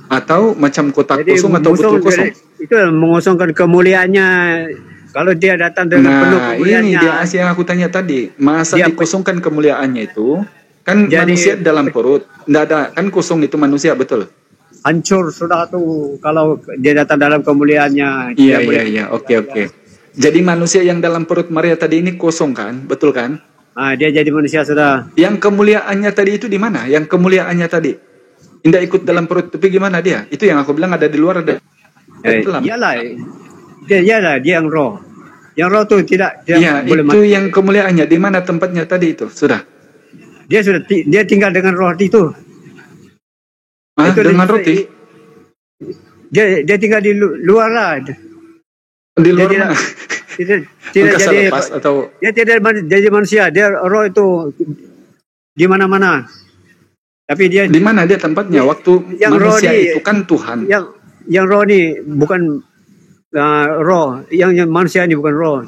atau macam kotak kosong atau betul kosong? Itu mengosongkan kemuliaannya. Kalau dia datang dengan penuh kemuliaannya. Ini dia yang aku tanya tadi. Masa dikosongkan kemuliaannya itu kan manusia dalam perut. Nggak ada, kan kosong itu manusia, betul? Hancur sudah tuh kalau dia datang dalam kemuliaannya. Iya. Oke. Jadi manusia yang dalam perut Maria tadi ini kosong kan, betul kan? Dia jadi manusia sudah. Yang kemuliaannya tadi itu di mana? Yang kemuliaannya tadi tidak ikut dalam perut, tapi gimana dia? Itu yang aku bilang ada di luar, ada di dalam. Iyalah dia yang roh. Yang roh tuh tidak. Iya, itu mati. Yang kemuliaannya di mana tempatnya tadi itu? Sudah. Dia tinggal dengan roh itu. Itu dengan roti? Dia tinggal di luar lah. Di luar mana? Tidak jadi atau dia tidak jadi manusia. Dia roh itu di mana-mana. Tapi dia di mana dia tempatnya? Waktu yang manusia roh itu kan Tuhan. Yang roh ini bukan roh. Yang manusia ini bukan roh.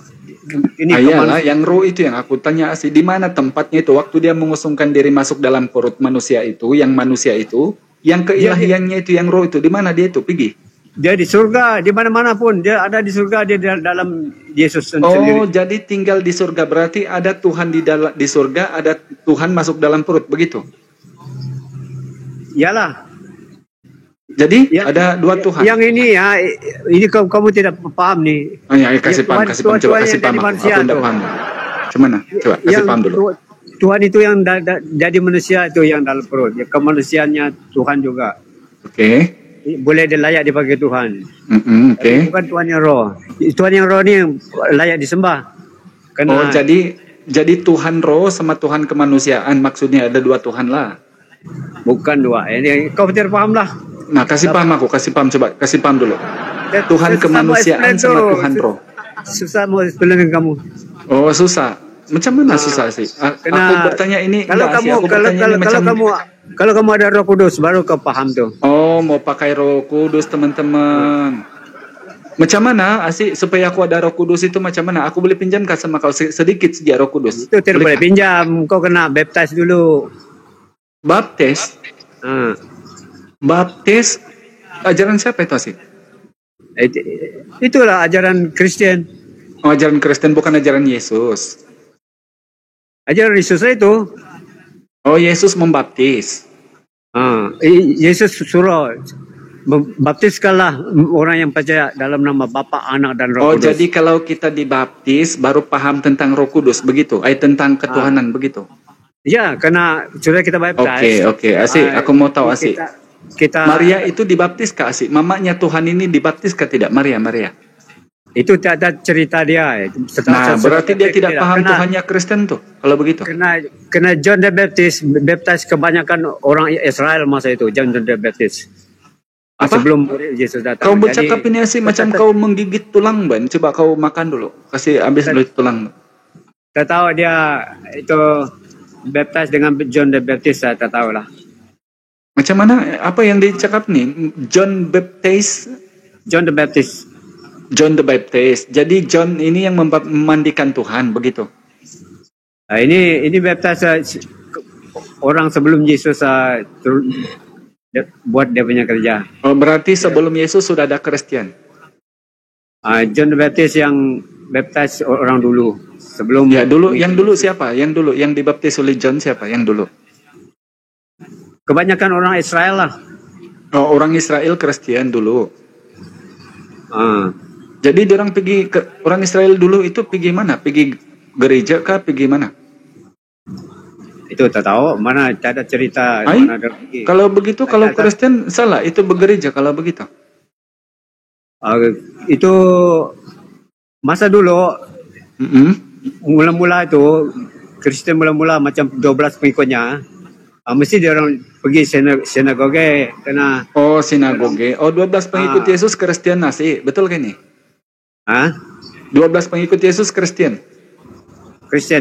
Ini iyalah, yang roh itu yang aku tanya Asik. Di mana tempatnya itu? Waktu dia mengusungkan diri masuk dalam perut manusia itu, yang manusia itu. Yang keilahiannya itu, yang roh itu, di mana dia itu? Pergi. Dia di surga, di mana-mana pun. Dia ada di surga, dia dalam Yesus sendiri. Oh, jadi tinggal di surga. Berarti ada Tuhan di surga, ada Tuhan masuk dalam perut, begitu? Iyalah. Jadi ada dua Tuhan. Yang ini ya, ini kamu tidak paham nih. Kasih paham. Coba kasih paham. Aku tidak paham. Gimana? Coba kasih paham dulu. Tuhan itu yang jadi manusia itu yang dalam perut. Ya, kemanusiaannya Tuhan juga. Oke. Boleh layak dipakai Tuhan. Oke. Bukan Tuhan yang roh. Tuhan yang roh ini yang layak disembah. Karena jadi Tuhan roh sama Tuhan kemanusiaan maksudnya ada dua Tuhan lah. Bukan dua. Ini kau tidak paham lah. Nah, kasih paham aku. Kasih paham, coba kasih paham dulu. Tuhan kemanusiaan sama Tuhan roh. Susah mau explain kamu. Oh, susah. Macam mana susah sih? Aku bertanya ini. Kalau kamu ada Roh Kudus baru kau paham tuh. Oh, mau pakai Roh Kudus teman-teman. Macam mana Asik supaya aku ada Roh Kudus itu macam mana? Aku boleh pinjamkan sama kau sedikit saja Roh Kudus. Itu tidak boleh pinjam. Kau kena baptize dulu. Baptis? Baptis? Ajaran siapa itu Asik? Itulah ajaran Kristen. Oh, ajaran Kristen bukan ajaran Yesus. Ajaran Yesus itu. Oh, Yesus membaptis. Yesus suruh baptiskanlah orang yang percaya dalam nama Bapa, Anak dan Roh Oh, Kudus. jadi kalau kita dibaptis baru paham tentang Roh Kudus begitu? Tentang ketuhanan begitu? Ya, karena sudah kita baptis. Oke. Asik, aku mau tahu Asik. Kita Maria itu dibaptis kah Asik? Mamanya Tuhan ini dibaptis kah tidak? Maria. itu ada cerita dia. Nah, berarti dia tidak paham Tuhannya Kristen tuh, kalau begitu. Kena John the Baptist baptis kebanyakan orang Israel masa itu. John the Baptist. Apa? Sebelum Yesus datang. Kau bercakap ini Asik macam kau menggigit tulang, Ban. Coba kau makan dulu. Kasih habis dulu tulang. Saya tahu dia itu baptis dengan John the Baptist, saya tak tahu lah. Macam mana? Apa yang dicakap nih? John the Baptist. Jadi John ini yang memandikan Tuhan, begitu? Nah, ini baptis orang sebelum Yesus buat dia punya kerja. Oh, berarti sebelum Yesus sudah ada Kristen. John the Baptist yang baptis orang dulu. Sebelum Yang dulu siapa? Yang dibaptis oleh John siapa? Yang dulu? Kebanyakan orang Israel lah. Oh, orang Israel Kristen dulu. Jadi orang orang Israel dulu itu pergi mana? Pergi gereja kah? Pergi mana? Itu tak tahu, mana ada cerita. Mana ada pergi. Kalau begitu, kalau Kristen salah, itu bergereja kalau begitu. Itu masa dulu, mula-mula itu, Kristen mula-mula macam 12 pengikutnya, mesti dia orang pergi sinagoge, kena. Oh, sinagoge. Oh, 12 pengikut Yesus Kristen nasi, betul kan ini? 12 pengikut Yesus Kristen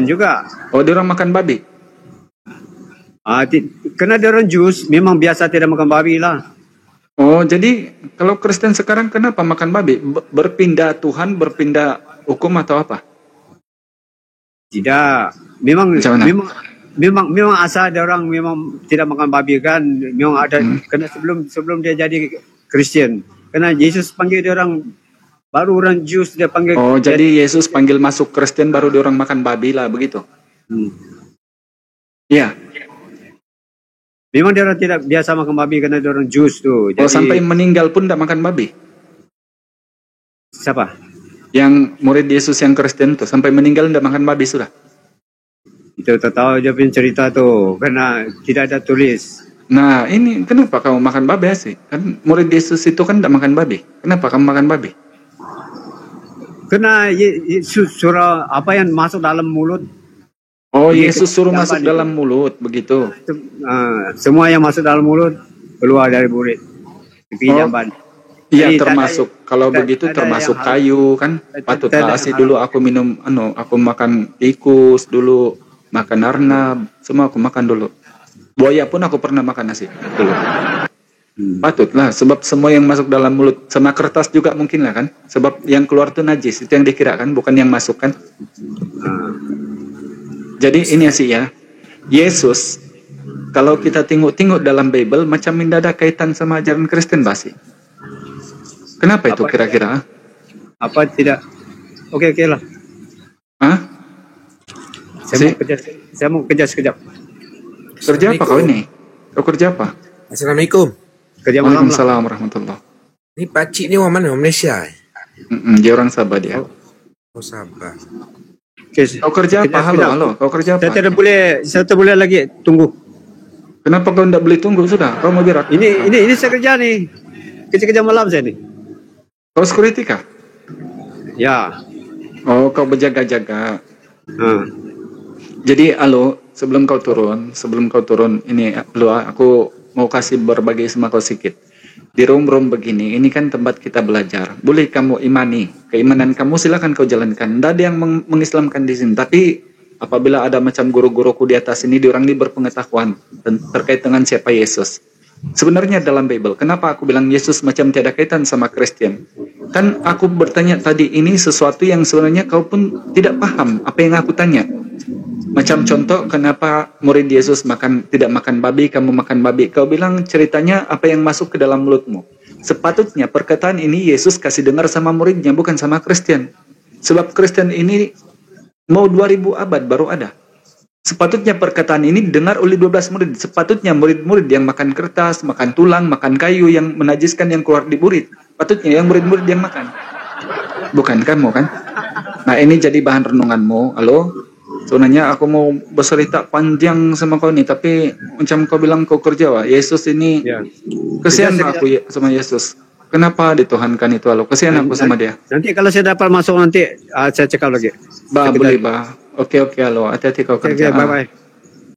juga. Oh, dia orang makan babi? Karena dia orang Jews, memang biasa tidak makan babi lah. Oh, jadi kalau Kristen sekarang kenapa makan babi? Berpindah Tuhan, berpindah hukum atau apa? Tidak, memang asal dia orang memang tidak makan babi kan. Memang ada, karena sebelum dia jadi Kristen. Karena Yesus panggil dia orang, baru orang Jews dia panggil. Oh, jadi Yesus panggil masuk Kristen baru dia orang makan babi lah, begitu? Iya. Memang dia orang tidak biasa makan babi karena dia orang Jews tuh. Jadi, sampai meninggal pun tidak makan babi? Siapa? Yang murid Yesus yang Kristen tuh, sampai meninggal tidak makan babi sudah? Itu tak tahu dia punya cerita tuh, karena tidak ada tulis. Nah, ini kenapa kamu makan babi sih? Kan murid Yesus itu kan tidak makan babi. Kenapa kamu makan babi? Karena Yesus suruh apa yang masuk dalam mulut. Oh, Yesus suruh masuk dalam mulut, begitu. Semua yang masuk dalu mulut keluar dari murid. Jamban. Iya, termasuk. Kalau begitu termasuk kayu kan. Patutlah asih dulu aku minum aku makan tikus dulu, makan arnab, semua aku makan dulu. Buaya pun aku pernah makan nasi dulu. Patutlah, sebab semua yang masuk dalam mulut, sama kertas juga mungkin lah kan. Sebab yang keluar itu najis, itu yang dikira kan, bukan yang masuk kan. Jadi ini sih ya, Yesus kalau kita tengok-tengok dalam Bible macam tidak ada kaitan sama ajaran Kristen basi. Kenapa itu kira-kira? Apa tidak? Oke lah. Saya mau kerja sekejap. Kerja apa kau ini? Kau kerja apa? Assalamualaikum. Kerja malam. Waalaikumsalam warahmatullahi. Ini pakcik ni orang mana? Orang Malaysia. Dia orang Sabah dia. Oh Sabah. Kau kerja apa? Halo. Kau kerja apa? Saya tak boleh lagi tunggu. Kenapa kau tidak boleh tunggu sudah? Kau mau berak? Ini saya kerja nih. Kerja malam saya nih. Kau security kah? Ya. Oh, kau berjaga-jaga. Jadi, sebelum kau turun, ini aku mau kasih berbagi sama kau sedikit. Di room begini, ini kan tempat kita belajar. Boleh kamu imani, keimanan kamu silakan kau jalankan. Tidak ada yang mengislamkan di sini. Tapi apabila ada macam guru-guruku di atas ini, diorang ini berpengetahuan terkait dengan siapa Yesus. Sebenarnya dalam Bible, kenapa aku bilang Yesus macam tiada kaitan sama Kristen? Kan aku bertanya tadi, ini sesuatu yang sebenarnya kau pun tidak paham apa yang aku tanya. Macam contoh, kenapa murid Yesus tidak makan babi, kamu makan babi? Kau bilang ceritanya apa yang masuk ke dalam mulutmu. Sepatutnya perkataan ini Yesus kasih dengar sama muridnya, bukan sama Kristen. Sebab Kristen ini mau 2000 abad baru ada. Sepatutnya perkataan ini dengar oleh 12 murid. Sepatutnya murid-murid yang makan kertas, makan tulang, makan kayu yang menajiskan yang keluar di murid. Patutnya yang murid-murid yang makan. Bukan kamu kan? Nah ini jadi bahan renunganmu. Halo? Sebenarnya aku mau bercerita panjang sama kau nih. Tapi macam kau bilang kau kerja wah. Yesus ini kesian aku sama Yesus. Kenapa dituhankan itu halo? Kesian aku sama dia. Nanti kalau saya dapat masuk nanti saya cekap lagi. Boleh bah. Oke halo. Hati-hati kau kerja. Bye bye.